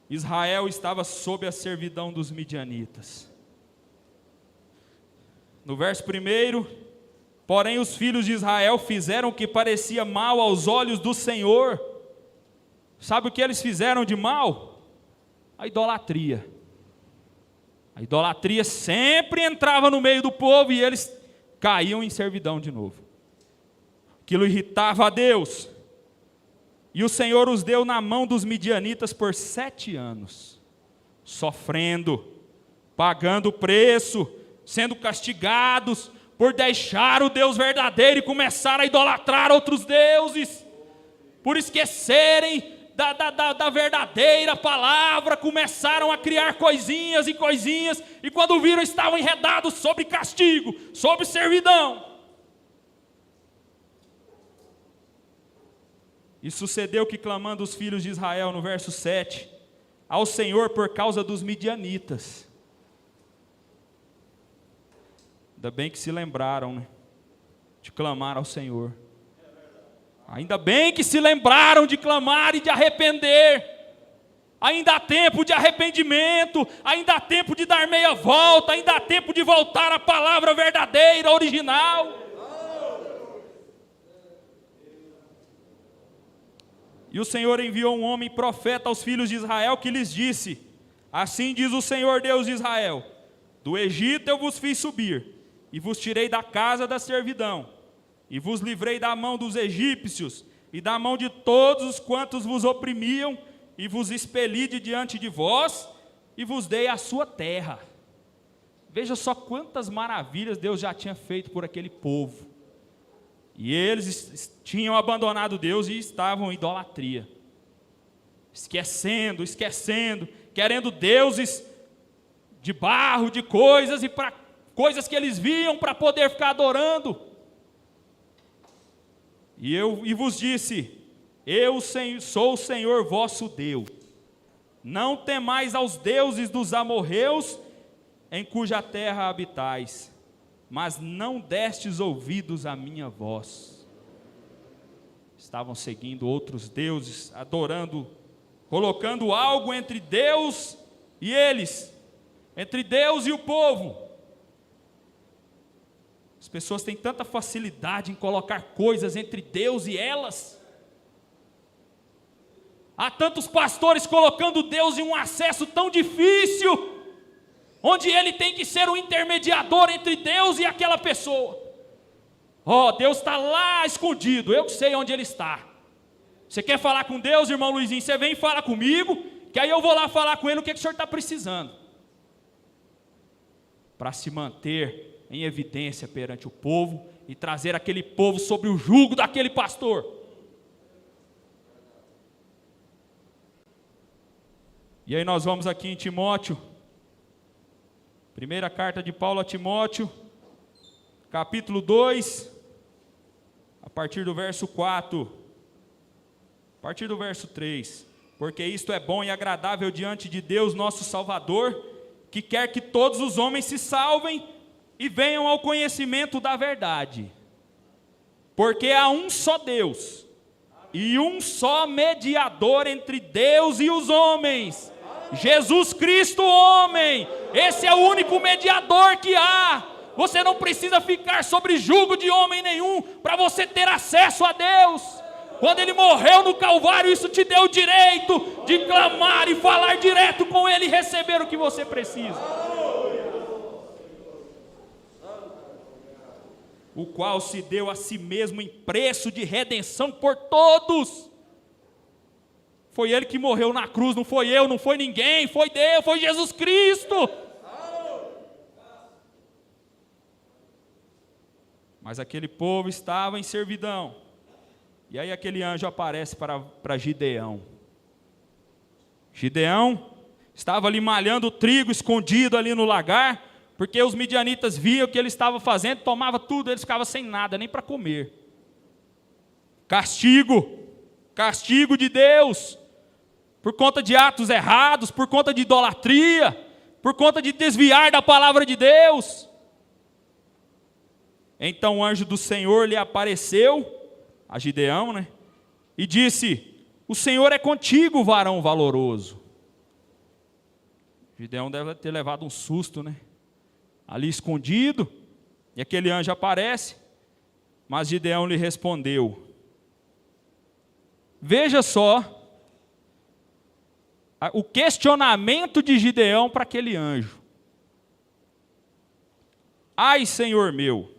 Israel estava sob a servidão dos midianitas. No verso 1, porém os filhos de Israel fizeram o que parecia mal aos olhos do Senhor. Sabe o que eles fizeram de mal? A idolatria. A idolatria sempre entrava no meio do povo e eles caíam em servidão de novo. Aquilo irritava a Deus. E o Senhor os deu na mão dos midianitas por 7 anos, sofrendo, pagando o preço, sendo castigados por deixar o Deus verdadeiro e começar a idolatrar outros deuses, por esquecerem da verdadeira palavra, começaram a criar coisinhas, e quando viram estavam enredados sob castigo, sob servidão. E sucedeu que, clamando os filhos de Israel, no verso 7, ao Senhor por causa dos midianitas. Ainda bem que se lembraram, né, de clamar ao Senhor. Ainda bem que se lembraram de clamar e de arrepender. Ainda há tempo de arrependimento, ainda há tempo de dar meia volta, ainda há tempo de voltar à palavra verdadeira, original. E o Senhor enviou um homem profeta aos filhos de Israel que lhes disse: assim diz o Senhor Deus de Israel, do Egito eu vos fiz subir, e vos tirei da casa da servidão, e vos livrei da mão dos egípcios, e da mão de todos os quantos vos oprimiam, e vos expeli de diante de vós, e vos dei a sua terra. Veja só quantas maravilhas Deus já tinha feito por aquele povo. E eles tinham abandonado Deus e estavam em idolatria, esquecendo, querendo deuses de barro, de coisas, e para coisas que eles viam para poder ficar adorando. E vos disse: eu sou o Senhor vosso Deus, não temais aos deuses dos amorreus, em cuja terra habitais, mas não destes ouvidos à minha voz. Estavam seguindo outros deuses, adorando, colocando algo entre Deus e eles, entre Deus e o povo. As pessoas têm tanta facilidade em colocar coisas entre Deus e elas. Há tantos pastores colocando Deus em um acesso tão difícil, onde ele tem que ser o intermediador entre Deus e aquela pessoa. Deus está lá escondido, eu sei onde ele está. Você quer falar com Deus, irmão Luizinho? Você vem e fala comigo, que aí eu vou lá falar com ele o que o senhor está precisando. Para se manter em evidência perante o povo e trazer aquele povo sobre o jugo daquele pastor. E aí nós vamos aqui em Timóteo, primeira carta de Paulo a Timóteo, capítulo 2, a partir do verso 4, a partir do verso 3. Porque isto é bom e agradável diante de Deus nosso Salvador, que quer que todos os homens se salvem e venham ao conhecimento da verdade. Porque há um só Deus, e um só mediador entre Deus e os homens, Jesus Cristo homem. Esse é o único mediador que há. Você não precisa ficar sobre jugo de homem nenhum para você ter acesso a Deus. Quando ele morreu no Calvário, isso te deu o direito de clamar e falar direto com ele e receber o que você precisa. O qual se deu a si mesmo em preço de redenção por todos. Foi ele que morreu na cruz, não foi eu, não foi ninguém, foi Deus, foi Jesus Cristo. Mas aquele povo estava em servidão. E aí aquele anjo aparece para Gideão. Gideão estava ali malhando o trigo, escondido ali no lagar, porque os midianitas viam o que ele estava fazendo, tomava tudo, eles ficavam sem nada, nem para comer. Castigo de Deus, por conta de atos errados, por conta de idolatria, por conta de desviar da palavra de Deus. Então o anjo do Senhor lhe apareceu, a Gideão, e disse: o Senhor é contigo, varão valoroso. Gideão deve ter levado um susto, ali escondido, e aquele anjo aparece, mas Gideão lhe respondeu. Veja só o questionamento de Gideão para aquele anjo. Ai, Senhor meu,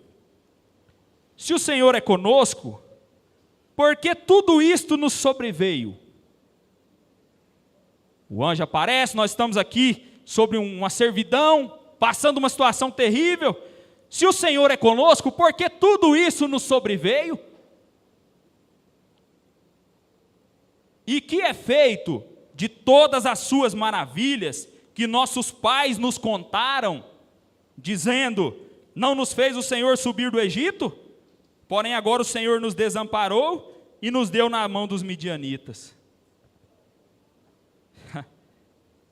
se o Senhor é conosco, por que tudo isto nos sobreveio? O anjo aparece, nós estamos aqui sobre uma servidão, passando uma situação terrível. Se o Senhor é conosco, por que tudo isso nos sobreveio? E que é feito de todas as suas maravilhas que nossos pais nos contaram, dizendo: não nos fez o Senhor subir do Egito? Porém agora o Senhor nos desamparou e nos deu na mão dos midianitas.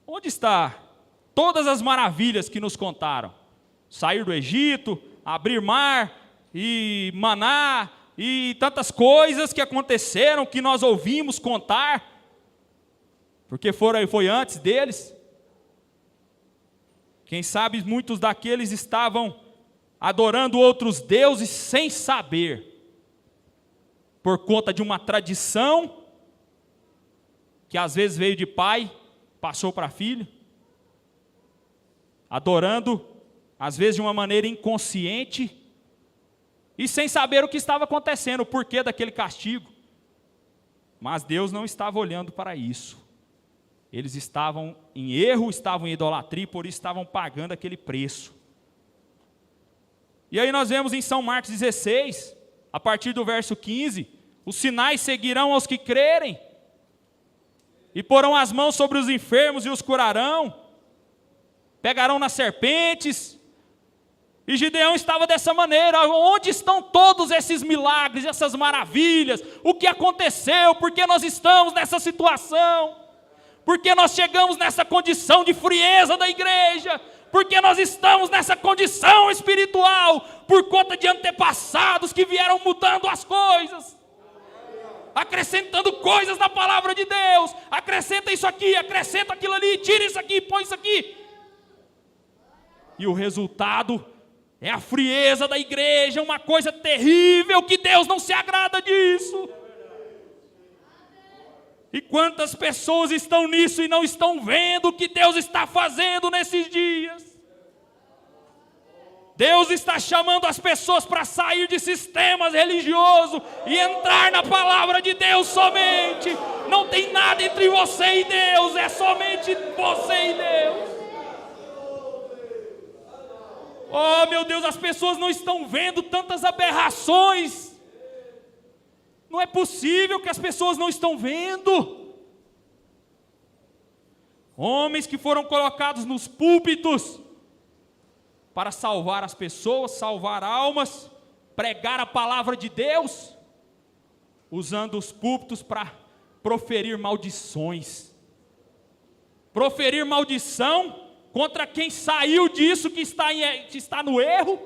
Onde está todas as maravilhas que nos contaram? Sair do Egito, abrir mar e maná e tantas coisas que aconteceram, que nós ouvimos contar, porque foi antes deles. Quem sabe muitos daqueles estavam adorando outros deuses sem saber, por conta de uma tradição que às vezes veio de pai, passou para filho, adorando às vezes de uma maneira inconsciente e sem saber o que estava acontecendo, o porquê daquele castigo. Mas Deus não estava olhando para isso. Eles estavam em erro, estavam em idolatria, por isso estavam pagando aquele preço. E aí nós vemos em São Marcos 16, a partir do verso 15, os sinais seguirão aos que crerem, e porão as mãos sobre os enfermos e os curarão, pegarão nas serpentes. E Gideão estava dessa maneira. Onde estão todos esses milagres, essas maravilhas? O que aconteceu? Por que nós estamos nessa situação? Por que nós chegamos nessa condição de frieza da igreja? Por que nós estamos nessa condição espiritual? Por conta de antepassados que vieram mudando as coisas, acrescentando coisas na palavra de Deus. Acrescenta isso aqui, acrescenta aquilo ali, tira isso aqui, põe isso aqui. E o resultado é a frieza da igreja, uma coisa terrível, que Deus não se agrada disso. E quantas pessoas estão nisso e não estão vendo o que Deus está fazendo nesses dias? Deus está chamando as pessoas para sair de sistemas religiosos e entrar na palavra de Deus somente. Não tem nada entre você e Deus, é somente você e Deus. Oh, meu Deus, as pessoas não estão vendo tantas aberrações. Não é possível que as pessoas não estão vendo. Homens que foram colocados nos púlpitos para salvar as pessoas, salvar almas, pregar a palavra de Deus, usando os púlpitos para proferir maldições. Proferir maldição contra quem saiu disso, que está no erro.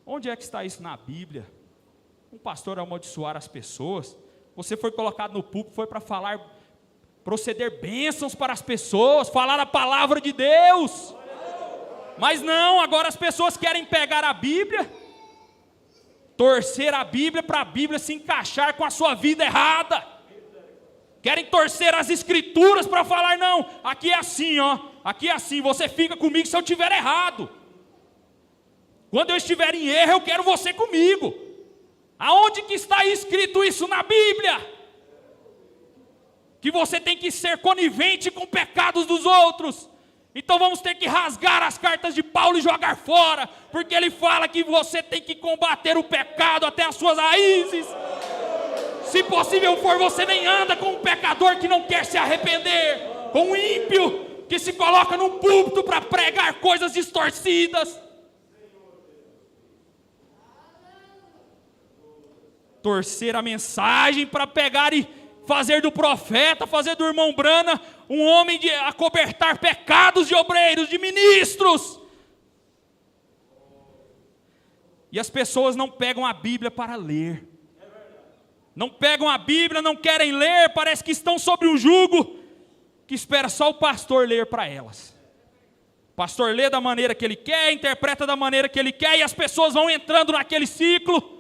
Onde é que está isso na Bíblia? Um pastor amaldiçoar as pessoas. Você foi colocado no púlpito, foi para falar, proceder bênçãos para as pessoas, falar a palavra de Deus. Mas não, agora as pessoas querem pegar a Bíblia, torcer a Bíblia para a Bíblia se encaixar com a sua vida errada. Querem torcer as escrituras para falar: não, aqui é assim, aqui é assim, você fica comigo se eu estiver errado. Quando eu estiver em erro, eu quero você comigo. Aonde que está escrito isso na Bíblia? Que você tem que ser conivente com pecados dos outros. Então vamos ter que rasgar as cartas de Paulo e jogar fora, porque ele fala que você tem que combater o pecado até as suas raízes. Se possível for, você nem anda com um pecador que não quer se arrepender, com um ímpio que se coloca num púlpito para pregar coisas distorcidas. Torcer a mensagem para pegar e fazer do profeta, fazer do irmão Brana um homem de acobertar pecados de obreiros, de ministros. E as pessoas não pegam a Bíblia para ler. Não pegam a Bíblia, não querem ler, parece que estão sobre um jugo que espera só o pastor ler para elas. O pastor lê da maneira que ele quer, interpreta da maneira que ele quer, e as pessoas vão entrando naquele ciclo.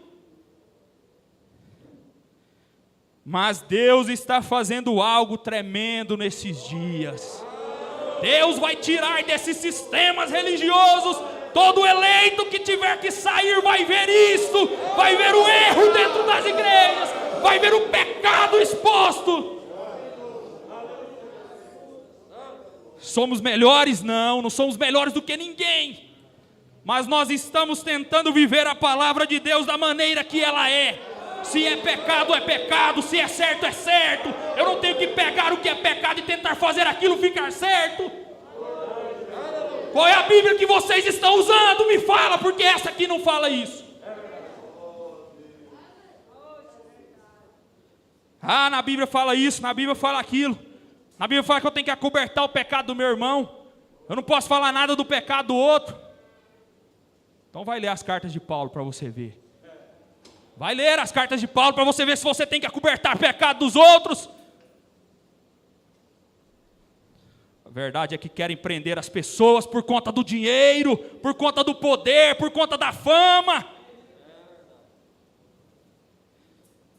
Mas Deus está fazendo algo tremendo nesses dias. Deus vai tirar desses sistemas religiosos. Todo eleito que tiver que sair vai ver isso, vai ver o erro dentro das igrejas, vai ver o pecado exposto. Somos melhores? Não somos melhores do que ninguém. Mas nós estamos tentando viver a palavra de Deus da maneira que ela é. Se é pecado, se é certo, é certo. Eu não tenho que pegar o que é pecado e tentar fazer aquilo ficar certo. Qual é a Bíblia que vocês estão usando? Me fala, porque essa aqui não fala isso. Na Bíblia fala isso, na Bíblia fala aquilo. Na Bíblia fala que eu tenho que acobertar o pecado do meu irmão. Eu não posso falar nada do pecado do outro. Então vai ler as cartas de Paulo para você ver. Vai ler as cartas de Paulo para você ver se você tem que acobertar o pecado dos outros. A verdade é que querem prender as pessoas por conta do dinheiro, por conta do poder, por conta da fama.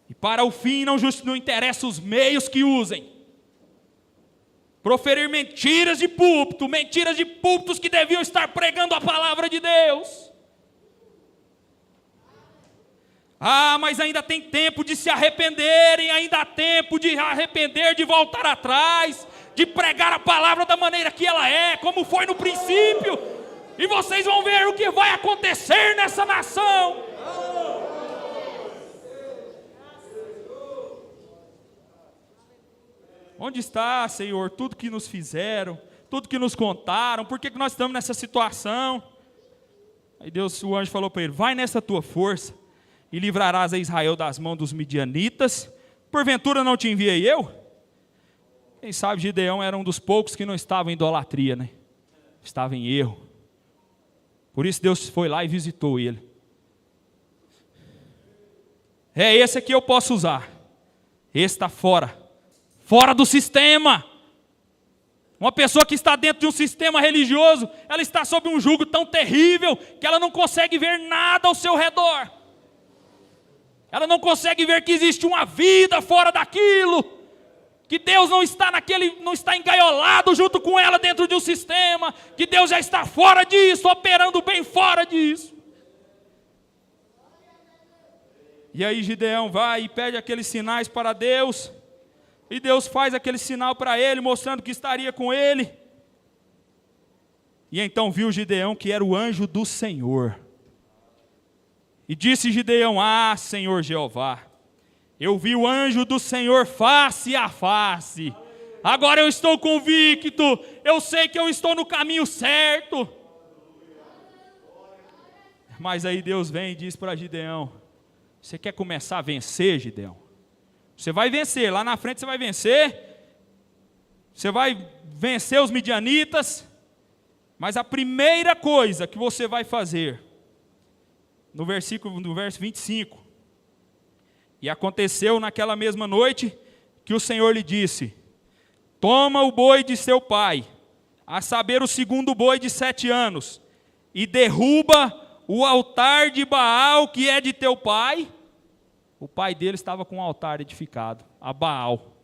E para o fim não interessa os meios que usem. Proferir mentiras de púlpitos que deviam estar pregando a palavra de Deus. Mas ainda tem tempo de se arrependerem, ainda há tempo de arrepender, de voltar atrás, de pregar a palavra da maneira que ela é, como foi no princípio. E vocês vão ver o que vai acontecer nessa nação. Onde está, Senhor, tudo que nos fizeram, tudo que nos contaram, por que nós estamos nessa situação? Aí o anjo falou para ele, vai nessa tua força, e livrarás a Israel das mãos dos midianitas. Porventura não te enviei eu? Quem sabe Gideão era um dos poucos que não estava em idolatria, né? Estava em erro. Por isso Deus foi lá e visitou ele. Esse aqui eu posso usar. Esse está fora do sistema. Uma pessoa que está dentro de um sistema religioso, ela está sob um jugo tão terrível que ela não consegue ver nada ao seu redor. Ela não consegue ver que existe uma vida fora daquilo, que Deus não está engaiolado junto com ela dentro de um sistema, que Deus já está fora disso, operando bem fora disso. E aí Gideão vai e pede aqueles sinais para Deus, e Deus faz aquele sinal para ele, mostrando que estaria com ele. E então viu Gideão que era o anjo do Senhor. E disse Gideão, Senhor Jeová, eu vi o anjo do Senhor face a face. Agora eu estou convicto, eu sei que eu estou no caminho certo. Mas aí Deus vem e diz para Gideão, você quer começar a vencer, Gideão? Você vai vencer, lá na frente você vai vencer. Você vai vencer os midianitas. Mas a primeira coisa que você vai fazer, no verso 25, e aconteceu naquela mesma noite que o Senhor lhe disse, toma o boi de seu pai, a saber o segundo boi de 7 anos, e derruba o altar de Baal que é de teu pai. O pai dele estava com um altar edificado, a Baal.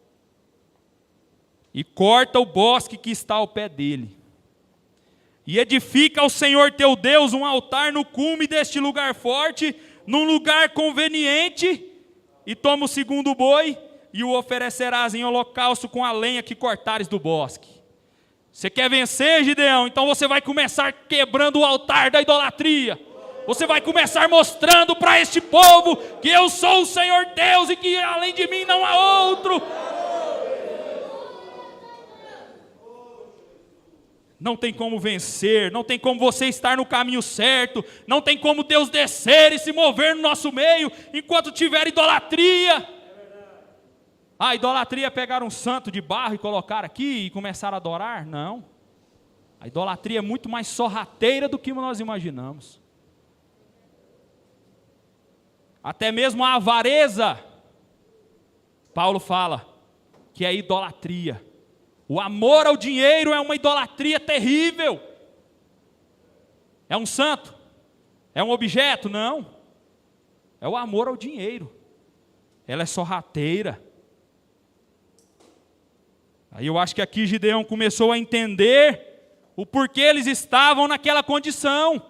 E corta o bosque que está ao pé dele. E edifica ao Senhor teu Deus um altar no cume deste lugar forte, num lugar conveniente, e toma o segundo boi, e o oferecerás em holocausto com a lenha que cortares do bosque. Você quer vencer, Gideão? Então você vai começar quebrando o altar da idolatria. Você vai começar mostrando para este povo que eu sou o Senhor Deus e que além de mim não há outro. Não tem como vencer, não tem como você estar no caminho certo, não tem como Deus descer e se mover no nosso meio enquanto tiver idolatria. A idolatria é pegar um santo de barro e colocar aqui e começar a adorar? Não. A idolatria é muito mais sorrateira do que nós imaginamos. Até mesmo a avareza, Paulo fala que é idolatria. O amor ao dinheiro é uma idolatria terrível. É um santo? É um objeto? Não. É o amor ao dinheiro. Ela é sorrateira. Aí eu acho que aqui Gideão começou a entender o porquê eles estavam naquela condição.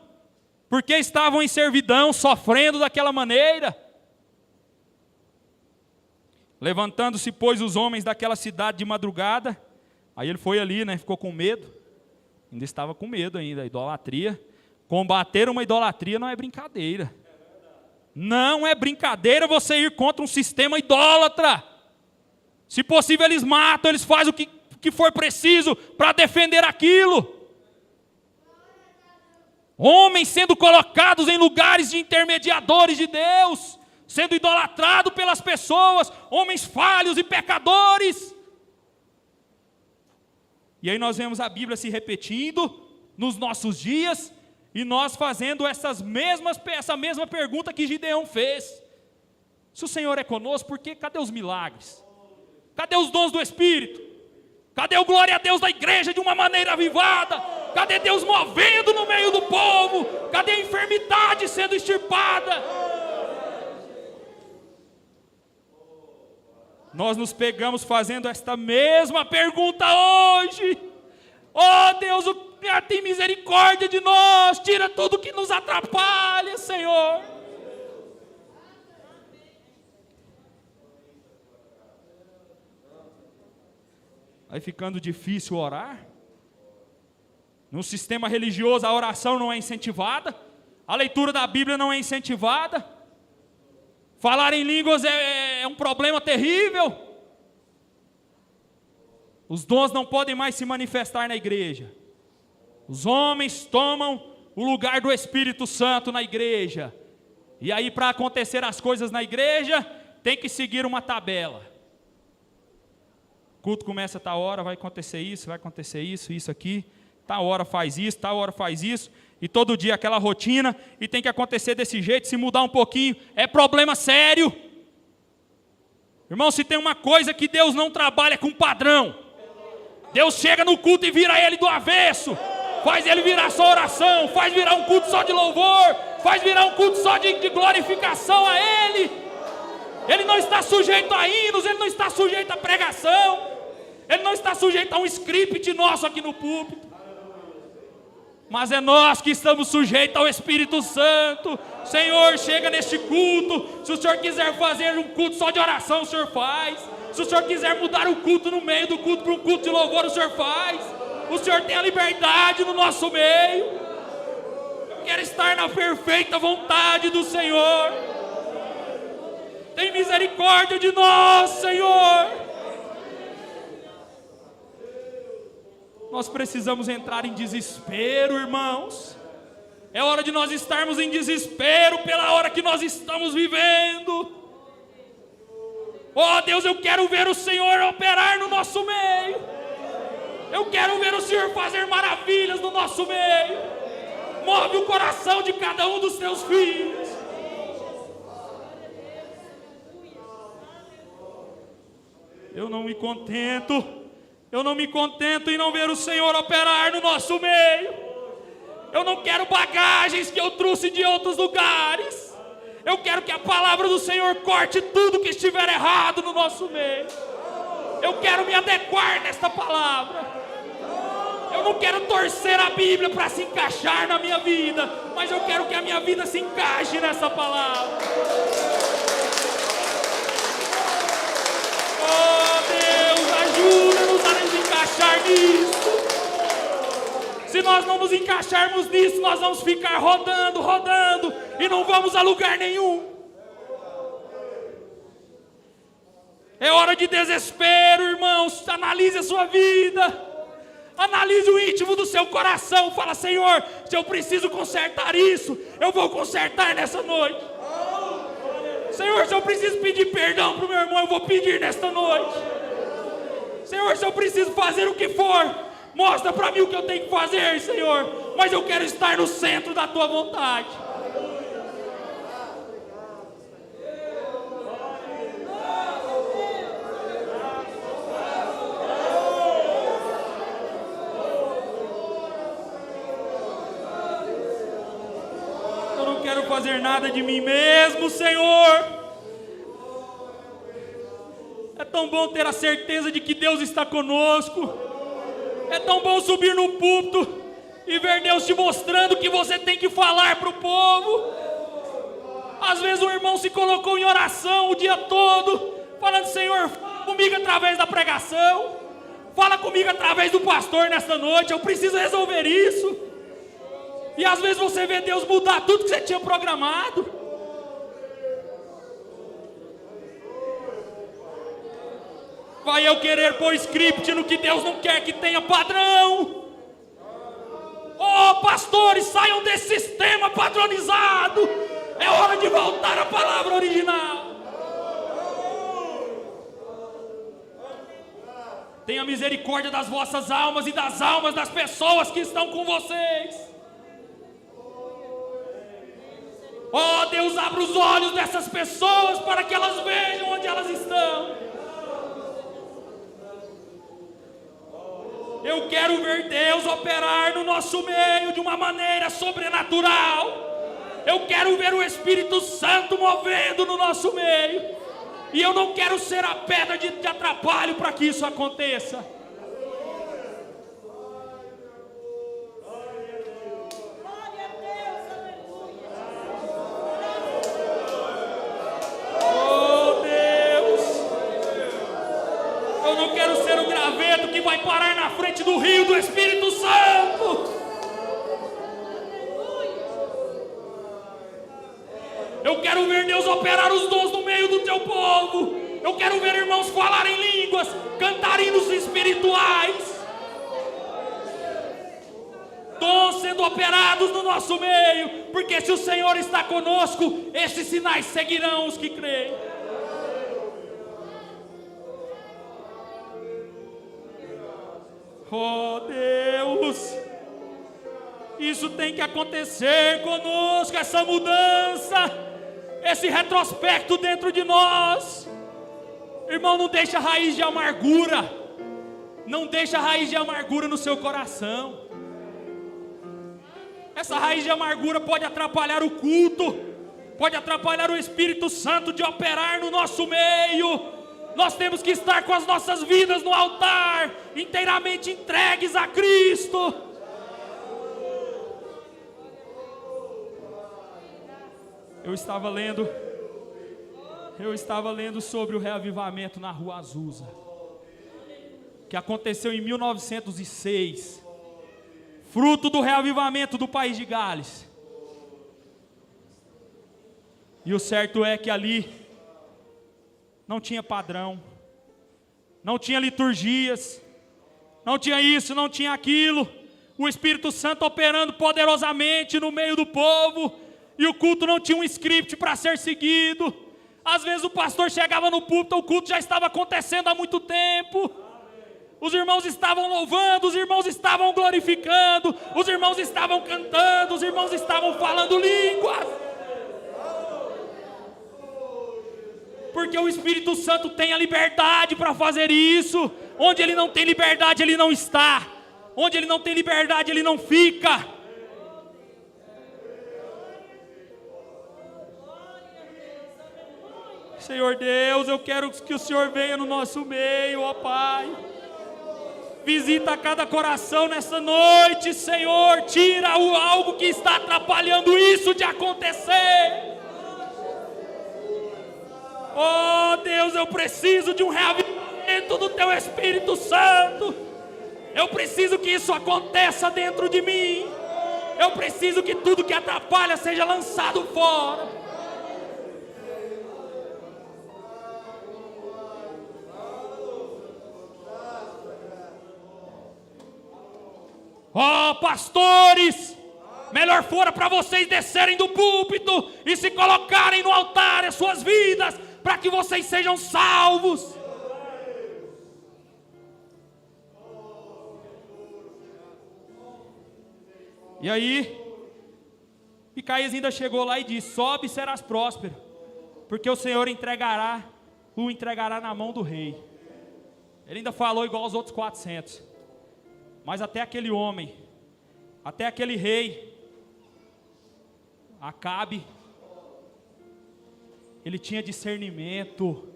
Porque estavam em servidão, sofrendo daquela maneira. Levantando-se, pois, os homens daquela cidade de madrugada. Aí ele foi ali, né, ficou com medo. Ainda estava com medo ainda, a idolatria. Combater uma idolatria não é brincadeira. Não é brincadeira você ir contra um sistema idólatra. Se possível eles matam, eles fazem o que for preciso para defender aquilo. Homens sendo colocados em lugares de intermediadores de Deus, sendo idolatrados pelas pessoas, homens falhos e pecadores. E aí nós vemos a Bíblia se repetindo nos nossos dias, e nós fazendo essa mesma pergunta que Gideão fez. Se o Senhor é conosco, por quê? Cadê os milagres? Cadê os dons do Espírito? Cadê o glória a Deus da igreja de uma maneira avivada? Cadê Deus movendo no meio do povo? Cadê a enfermidade sendo extirpada? Nós nos pegamos fazendo esta mesma pergunta hoje. Oh Deus, tem misericórdia de nós, tira tudo que nos atrapalha, Senhor. Vai ficando difícil orar. No sistema religioso a oração não é incentivada, a leitura da Bíblia não é incentivada, falar em línguas é um problema terrível. Os dons não podem mais se manifestar na igreja. Os homens tomam o lugar do Espírito Santo na igreja. E aí, para acontecer as coisas na igreja, tem que seguir uma tabela. O culto começa a tal hora, vai acontecer isso, isso aqui. Tal hora faz isso, tal hora faz isso. E todo dia aquela rotina, e tem que acontecer desse jeito, se mudar um pouquinho, é problema sério. Irmão, se tem uma coisa que Deus não trabalha com padrão, Deus chega no culto e vira ele do avesso, faz ele virar só oração, faz virar um culto só de louvor, faz virar um culto só de glorificação a Ele. Ele não está sujeito a hinos, Ele não está sujeito a pregação, Ele não está sujeito a um script nosso aqui no púlpito. Mas é nós que estamos sujeitos ao Espírito Santo. Senhor, chega neste culto. Se o Senhor quiser fazer um culto só de oração, o Senhor faz. Se o Senhor quiser mudar o culto no meio do culto para um culto de louvor, o Senhor faz. O Senhor tem a liberdade no nosso meio. Eu quero estar na perfeita vontade do Senhor. Tem misericórdia de nós, Senhor. Nós precisamos entrar em desespero, irmãos. É hora de nós estarmos em desespero pela hora que nós estamos vivendo. Oh Deus, eu quero ver o Senhor operar no nosso meio. Eu quero ver o Senhor fazer maravilhas no nosso meio. Move o coração de cada um dos teus filhos. Eu não me contento em não ver o Senhor operar no nosso meio. Eu não quero bagagens que eu trouxe de outros lugares. Eu quero que a palavra do Senhor corte tudo que estiver errado no nosso meio. Eu quero me adequar nesta palavra. Eu não quero torcer a Bíblia para se encaixar na minha vida, mas eu quero que a minha vida se encaixe nessa palavra. Oh Deus, ajuda-nos a nos encaixar nisso. Se nós não nos encaixarmos nisso, nós vamos ficar rodando, rodando e não vamos a lugar nenhum. É hora de desespero, irmãos. Analise a sua vida. Analise o íntimo do seu coração. Fala: Senhor, se eu preciso consertar isso, eu vou consertar nessa noite. Senhor, se eu preciso pedir perdão para o meu irmão, eu vou pedir nesta noite. Senhor, se eu preciso fazer o que for, mostra para mim o que eu tenho que fazer, Senhor. Mas eu quero estar no centro da tua vontade. Eu não quero fazer nada de mim mesmo, Senhor. É tão bom ter a certeza de que Deus está conosco. É tão bom subir no púlpito e ver Deus te mostrando o que você tem que falar para o povo. Às vezes o irmão se colocou em oração o dia todo, falando: Senhor, fala comigo através da pregação, fala comigo através do pastor nesta noite, eu preciso resolver isso. E às vezes você vê Deus mudar tudo que você tinha programado. Vai eu querer pôr script no que Deus não quer que tenha padrão. Oh, pastores, saiam desse sistema padronizado. É hora de voltar à palavra original. Tenha misericórdia das vossas almas e das almas das pessoas que estão com vocês. Oh, Deus, abra os olhos dessas pessoas para que elas vejam onde elas estão. Eu quero ver Deus operar no nosso meio de uma maneira sobrenatural. Eu quero ver o Espírito Santo movendo no nosso meio. E eu não quero ser a pedra de atrapalho para que isso aconteça. Oh, Deus! Eu não quero ser o graveto que vai parar na frente do rio do Espírito Santo. Eu quero ver Deus operar os dons no meio do teu povo. Eu quero ver irmãos falarem línguas, cantarem hinos espirituais. Dons sendo operados no nosso meio. Porque se o Senhor está conosco, esses sinais seguirão os que creem. Oh, Deus, isso tem que acontecer conosco, essa mudança, esse retrospecto dentro de nós. Irmão, não deixa raiz de amargura, não deixa raiz de amargura no seu coração. Essa raiz de amargura pode atrapalhar o culto, pode atrapalhar o Espírito Santo de operar no nosso meio. Nós temos que estar com as nossas vidas no altar, inteiramente entregues a Cristo. Eu estava lendo sobre o reavivamento na Rua Azusa, que aconteceu em 1906, fruto do reavivamento do país de Gales. E o certo é que ali não tinha padrão, não tinha liturgias, não tinha isso, não tinha aquilo. O Espírito Santo operando poderosamente no meio do povo, e o culto não tinha um script para ser seguido. Às vezes o pastor chegava no púlpito, o culto já estava acontecendo há muito tempo. Os irmãos estavam louvando, os irmãos estavam glorificando, os irmãos estavam cantando, os irmãos estavam falando línguas. Porque o Espírito Santo tem a liberdade para fazer isso. Onde ele não tem liberdade, ele não está. Onde ele não tem liberdade, ele não fica. Senhor Deus, eu quero que o Senhor venha no nosso meio, ó Pai. Visita cada coração nessa noite, Senhor. Tira algo que está atrapalhando isso de acontecer. Oh Deus, eu preciso de um reavivamento do Teu Espírito Santo. Eu preciso que isso aconteça dentro de mim. Eu preciso que tudo que atrapalha seja lançado fora. Ó, pastores, melhor fora para vocês descerem do púlpito e se colocarem no altar as suas vidas, para que vocês sejam salvos. E aí, Micaías ainda chegou lá e disse: sobe e serás próspero, porque o Senhor o entregará na mão do rei. Ele ainda falou igual aos outros 400. Mas até aquele homem, até aquele rei, Acabe, ele tinha discernimento.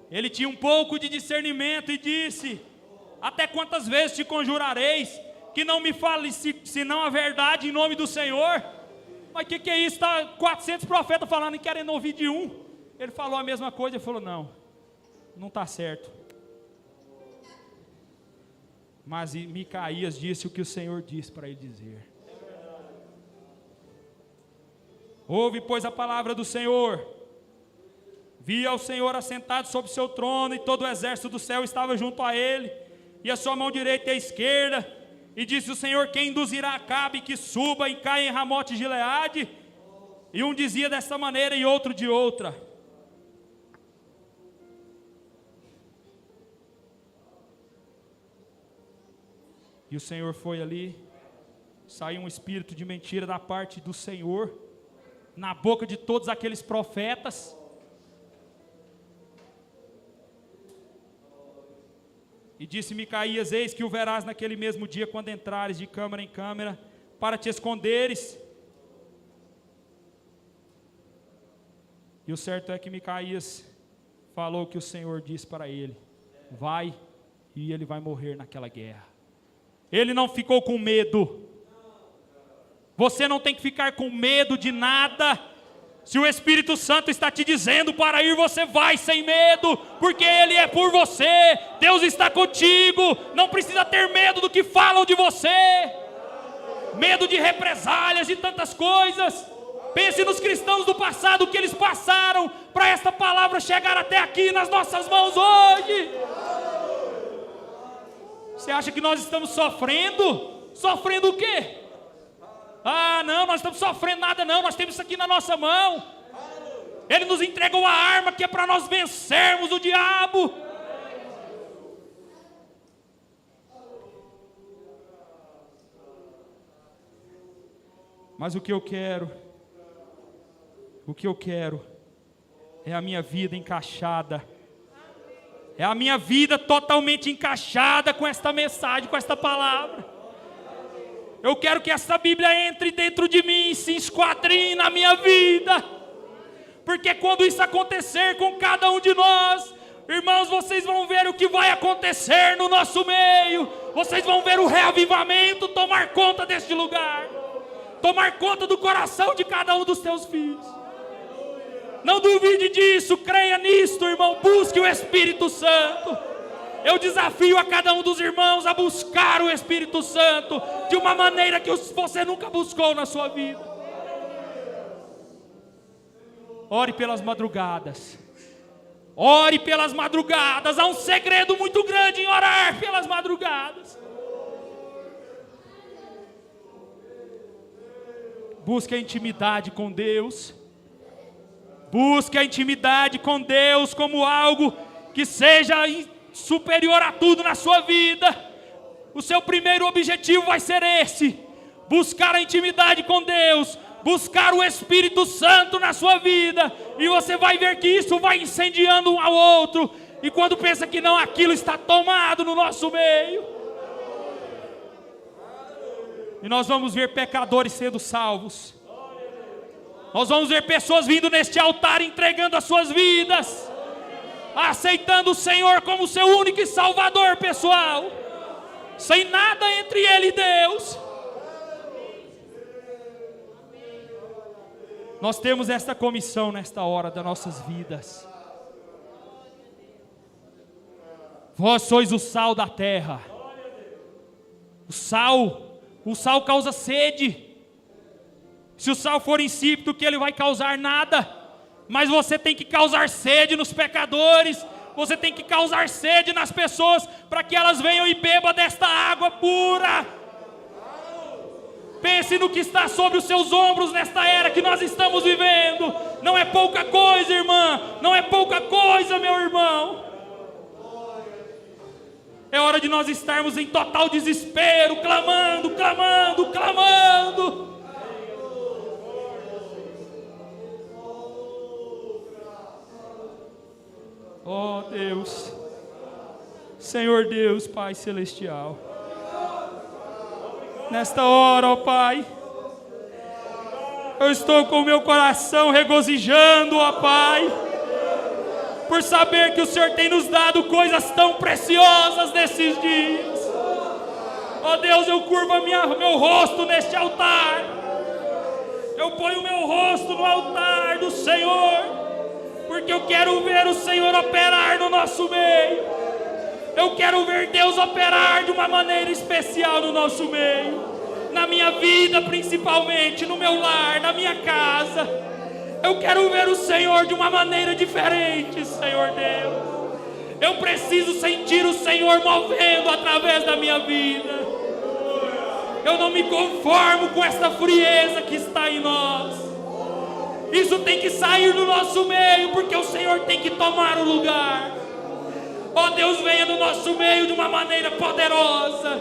Ele tinha um pouco de discernimento e disse: até quantas vezes te conjurareis que não me fale senão a verdade em nome do Senhor? Mas o que é isso? Está 400 profetas falando e querendo ouvir de um. Ele falou a mesma coisa e falou: não está certo. Mas Micaías disse o que o Senhor disse para ele dizer. Ouve, pois, a palavra do Senhor. Vi ao Senhor assentado sobre seu trono, e todo o exército do céu estava junto a ele, e a sua mão direita e a esquerda. E disse o Senhor: quem induzirá Acabe que suba e caia em Ramote Gileade? E um dizia desta maneira e outro de outra. E o Senhor foi ali, saiu um espírito de mentira da parte do Senhor, na boca de todos aqueles profetas. E disse Micaías: eis que o verás naquele mesmo dia, quando entrares de câmara em câmara, para te esconderes. E o certo é que Micaías falou o que o Senhor disse para ele: vai, e ele vai morrer naquela guerra. Ele não ficou com medo. Você não tem que ficar com medo de nada. Se o Espírito Santo está te dizendo para ir, você vai sem medo, porque Ele é por você. Deus está contigo. Não precisa ter medo do que falam de você, medo de represálias, de tantas coisas. Pense nos cristãos do passado, o que eles passaram para esta palavra chegar até aqui nas nossas mãos hoje. Você acha que nós estamos sofrendo? Sofrendo o quê? Ah, não, nós estamos sofrendo nada não, nós temos isso aqui na nossa mão. Ele nos entregou a arma que é para nós vencermos o diabo. Mas o que eu quero é a minha vida encaixada. É a minha vida totalmente encaixada com esta mensagem, com esta palavra. Eu quero que essa Bíblia entre dentro de mim e se esquadrinhe na minha vida. Porque quando isso acontecer com cada um de nós, irmãos, vocês vão ver o que vai acontecer no nosso meio. Vocês vão ver o reavivamento tomar conta deste lugar, tomar conta do coração de cada um dos teus filhos. Não duvide disso, creia nisto, irmão. Busque o Espírito Santo. Eu desafio a cada um dos irmãos a buscar o Espírito Santo de uma maneira que você nunca buscou na sua vida. Ore pelas madrugadas. Ore pelas madrugadas. Há um segredo muito grande em orar pelas madrugadas. Busque a intimidade com Deus. Busque a intimidade com Deus como algo que seja superior a tudo na sua vida. O seu primeiro objetivo vai ser esse: buscar a intimidade com Deus, buscar o Espírito Santo na sua vida, e você vai ver que isso vai incendiando um ao outro, e quando pensa que não, aquilo está tomado no nosso meio, e nós vamos ver pecadores sendo salvos. Nós vamos ver pessoas vindo neste altar entregando as suas vidas, aceitando o Senhor como seu único e salvador pessoal, sem nada entre ele e Deus. Nós temos esta comissão nesta hora das nossas vidas. Vós sois o sal da terra. O sal causa sede. Se o sal for insípido, que ele vai causar nada. Mas você tem que causar sede nos pecadores. Você tem que causar sede nas pessoas, para que elas venham e bebam desta água pura. Pense no que está sobre os seus ombros nesta era que nós estamos vivendo. Não é pouca coisa, irmã. Não é pouca coisa, meu irmão. É hora de nós estarmos em total desespero, clamando, clamando, clamando. Oh Deus, Senhor Deus, Pai Celestial, nesta hora, ó Pai, eu estou com o meu coração regozijando, ó Pai, por saber que o Senhor tem nos dado coisas tão preciosas nesses dias. Ó Deus, eu curvo meu rosto neste altar, eu ponho meu rosto no altar do Senhor, porque eu quero ver o Senhor operar no nosso meio. Eu quero ver Deus operar de uma maneira especial no nosso meio. Na minha vida principalmente, no meu lar, na minha casa. Eu quero ver o Senhor de uma maneira diferente, Senhor Deus. Eu preciso sentir o Senhor movendo através da minha vida. Eu não me conformo com esta frieza que está em nós. Isso tem que sair do nosso meio, porque o Senhor tem que tomar o lugar. Ó Deus, venha no nosso meio de uma maneira poderosa,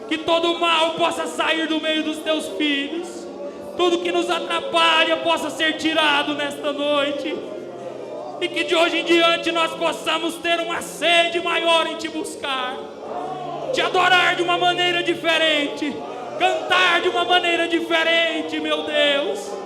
que todo mal possa sair do meio dos teus filhos, tudo que nos atrapalha possa ser tirado nesta noite, e que de hoje em diante nós possamos ter uma sede maior em te buscar, te adorar de uma maneira diferente, cantar de uma maneira diferente, meu Deus.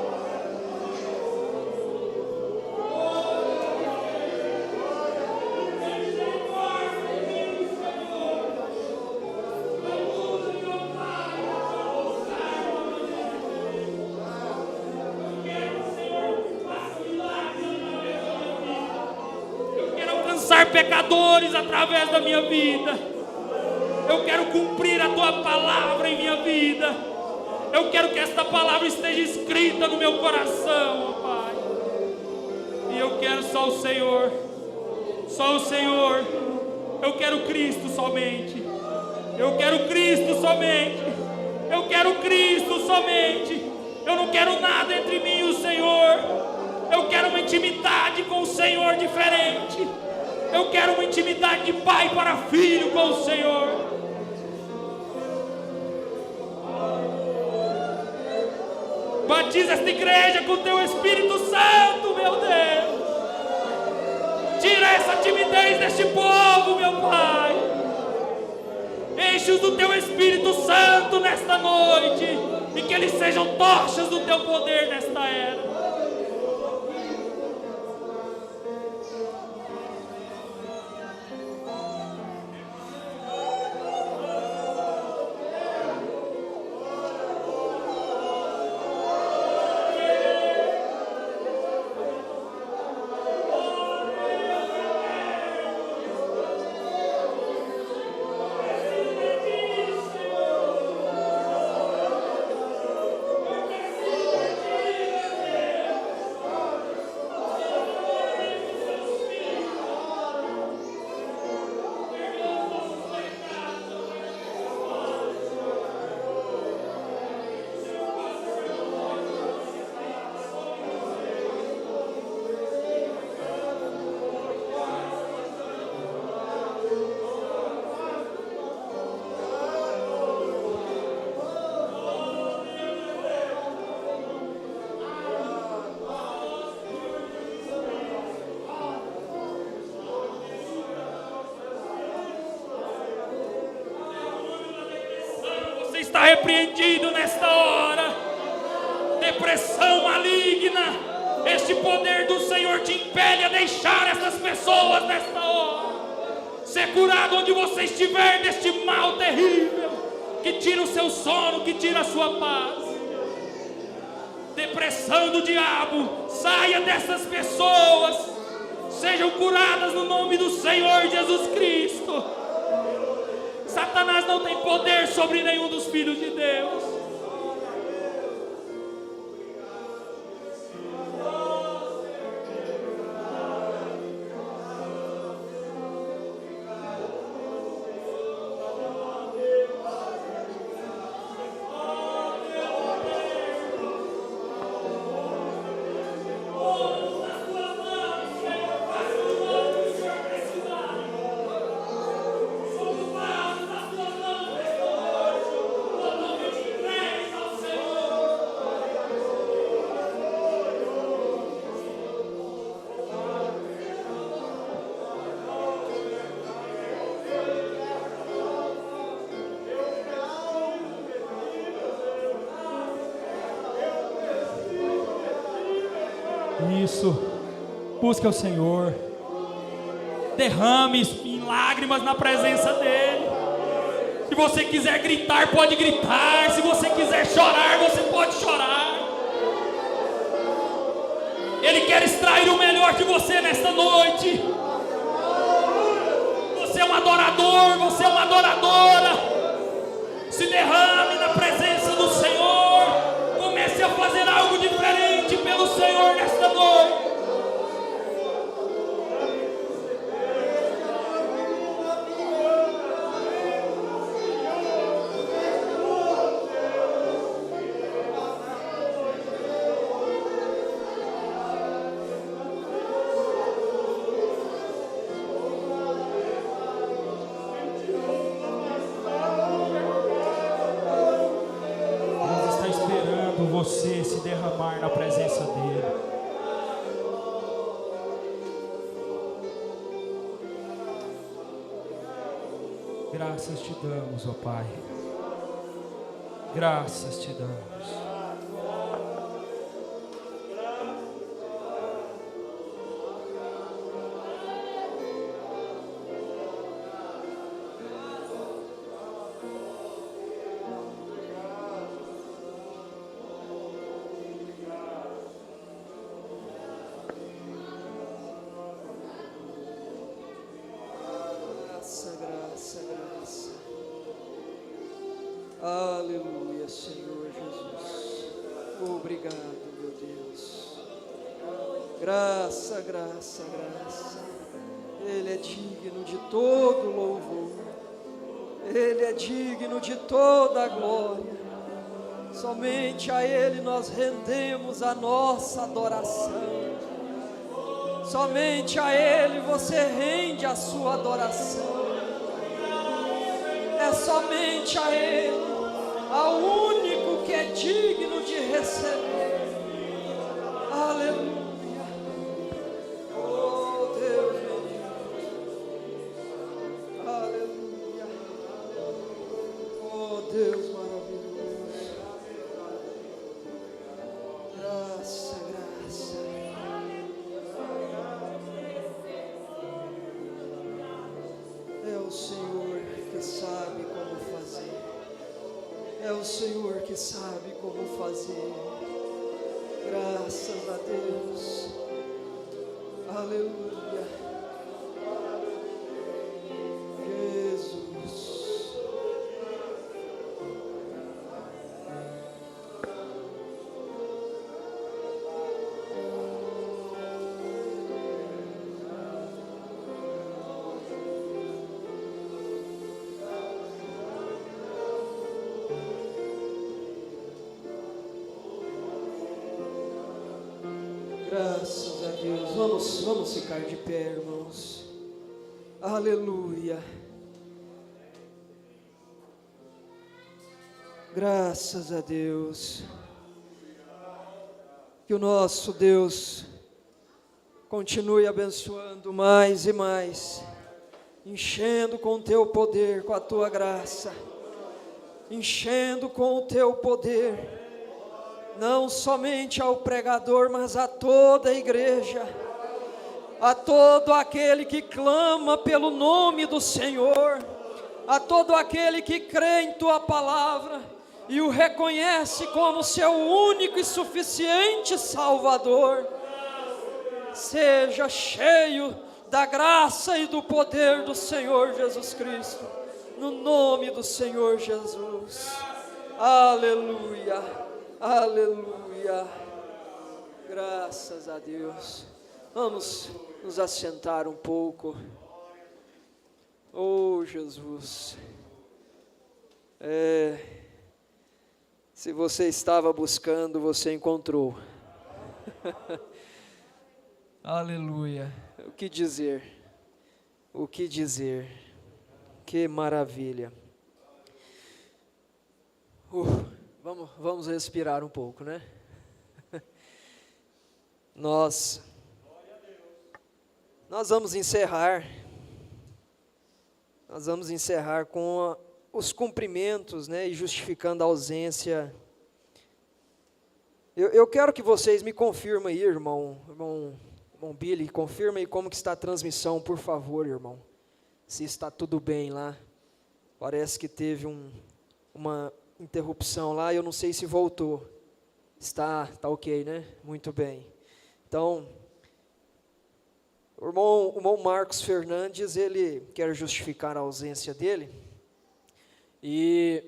Pecadores através da minha vida. Eu quero cumprir a tua palavra em minha vida. Eu quero que esta palavra esteja escrita no meu coração, ó Pai. E eu quero só o Senhor. Só o Senhor. Eu quero Cristo somente. Eu quero Cristo somente. Eu quero Cristo somente. Eu não quero nada entre mim e o Senhor. Eu quero uma intimidade com o Senhor diferente. Eu quero uma intimidade de pai para filho com o Senhor. Batiza esta igreja com o teu Espírito Santo, meu Deus. Tira essa timidez deste povo, meu Pai. Enche-os do teu Espírito Santo nesta noite, e que eles sejam tochas do teu poder nesta era. Está repreendido nesta hora. Depressão maligna, este poder do Senhor te impele a deixar essas pessoas nesta hora. Ser curado onde você estiver deste mal terrível, que tira o seu sono, que tira a sua paz. Depressão do diabo, saia dessas pessoas, sejam curadas no nome do Senhor Jesus Cristo. Satanás não tem poder sobre nenhum dos filhos de Deus. Isso, busque o Senhor, derrame em lágrimas na presença dEle. Se você quiser gritar, pode gritar. Se você quiser chorar, você pode chorar. Ele quer extrair o melhor de você nesta noite. Você é um adorador, você é uma adoradora. Se derrame na presença do Senhor. Comece a fazer algo diferente pelo Senhor nesta noite. Você se derramar na presença dEle. Graças te damos, ó Pai. Graças te damos. Aleluia, Senhor Jesus. Obrigado, meu Deus. Graça, graça, graça. Ele é digno de todo louvor. Ele é digno de toda a glória. Somente a Ele nós rendemos a nossa adoração. Somente a Ele você rende a sua adoração. É somente a Ele, ao único que é digno de receber. Aleluia. Oh Deus meu Deus. Aleluia. Oh Deus maravilhoso. Graça, graça. É o Senhor que sabe como fazer. É o Senhor que sabe como fazer. Graças a Deus. Aleluia. Jesus. Graças a Deus. Vamos ficar de pé, irmãos. Aleluia. Graças a Deus. Que o nosso Deus continue abençoando mais e mais, enchendo com o teu poder, com a tua graça, enchendo com o teu poder, não somente ao pregador, mas a toda a igreja, a todo aquele que clama pelo nome do Senhor, a todo aquele que crê em tua palavra e o reconhece como seu único e suficiente Salvador. Seja cheio da graça e do poder do Senhor Jesus Cristo. no nome do Senhor Jesus. Aleluia, aleluia. Graças a Deus. Vamos nos assentar um pouco. Oh, Jesus. Se você estava buscando, você encontrou. Aleluia. O que dizer? O que dizer? Que maravilha. Vamos respirar um pouco, né? Nós vamos encerrar. Nós vamos encerrar com os cumprimentos, né, e justificando a ausência. Eu quero que vocês me confirmem aí, irmão Billy, confirma aí como que está a transmissão, por favor, irmão. Se está tudo bem lá. Parece que teve uma interrupção lá, eu não sei se voltou. Está ok, né? Muito bem. Então, o irmão Marcos Fernandes, ele quer justificar a ausência dele. E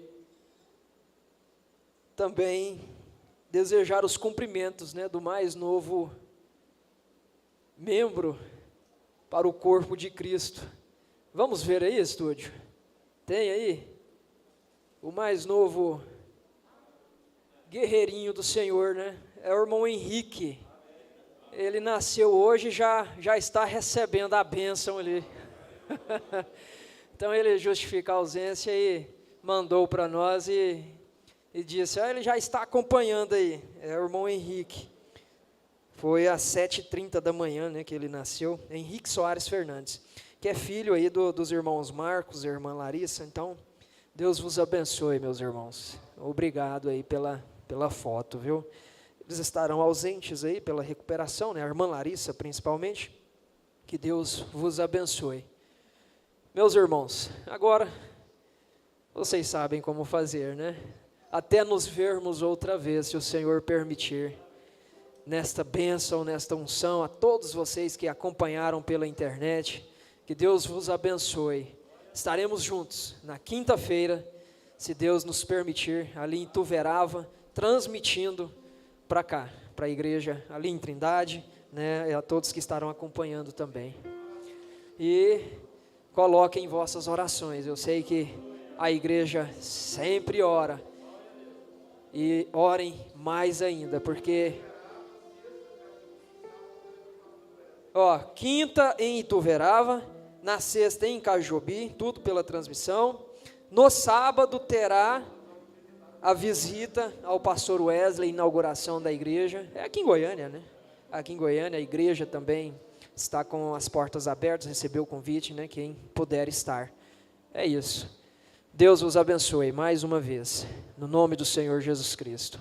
também desejar os cumprimentos, né, do mais novo membro para o corpo de Cristo. Vamos ver aí, estúdio? Tem aí? O mais novo guerreirinho do Senhor, né? É o irmão Henrique. Ele nasceu hoje e já está recebendo a bênção ali. Então ele justifica a ausência e mandou para nós e disse, ele já está acompanhando aí. É o irmão Henrique. Foi às 7h30 da manhã, né, que ele nasceu. Henrique Soares Fernandes, que é filho aí dos irmãos Marcos e irmã Larissa. Então, Deus vos abençoe, meus irmãos. Obrigado aí pela foto, viu? Eles estarão ausentes aí pela recuperação, né? A irmã Larissa, principalmente. Que Deus vos abençoe. Meus irmãos, agora vocês sabem como fazer, né? Até nos vermos outra vez, se o Senhor permitir. Nesta bênção, nesta unção, a todos vocês que acompanharam pela internet, que Deus vos abençoe. Estaremos juntos na quinta-feira, se Deus nos permitir, ali em Ituverava, transmitindo para cá, para a igreja ali em Trindade, né, e a todos que estarão acompanhando também. E coloquem vossas orações, eu sei que a igreja sempre ora, e orem mais ainda, porque... quinta em Ituverava, na sexta em Cajobi, tudo pela transmissão. No sábado terá a visita ao pastor Wesley, inauguração da igreja. É aqui em Goiânia, né? Aqui em Goiânia, a igreja também está com as portas abertas, recebeu o convite, né? Quem puder estar. É isso. Deus vos abençoe mais uma vez, no nome do Senhor Jesus Cristo.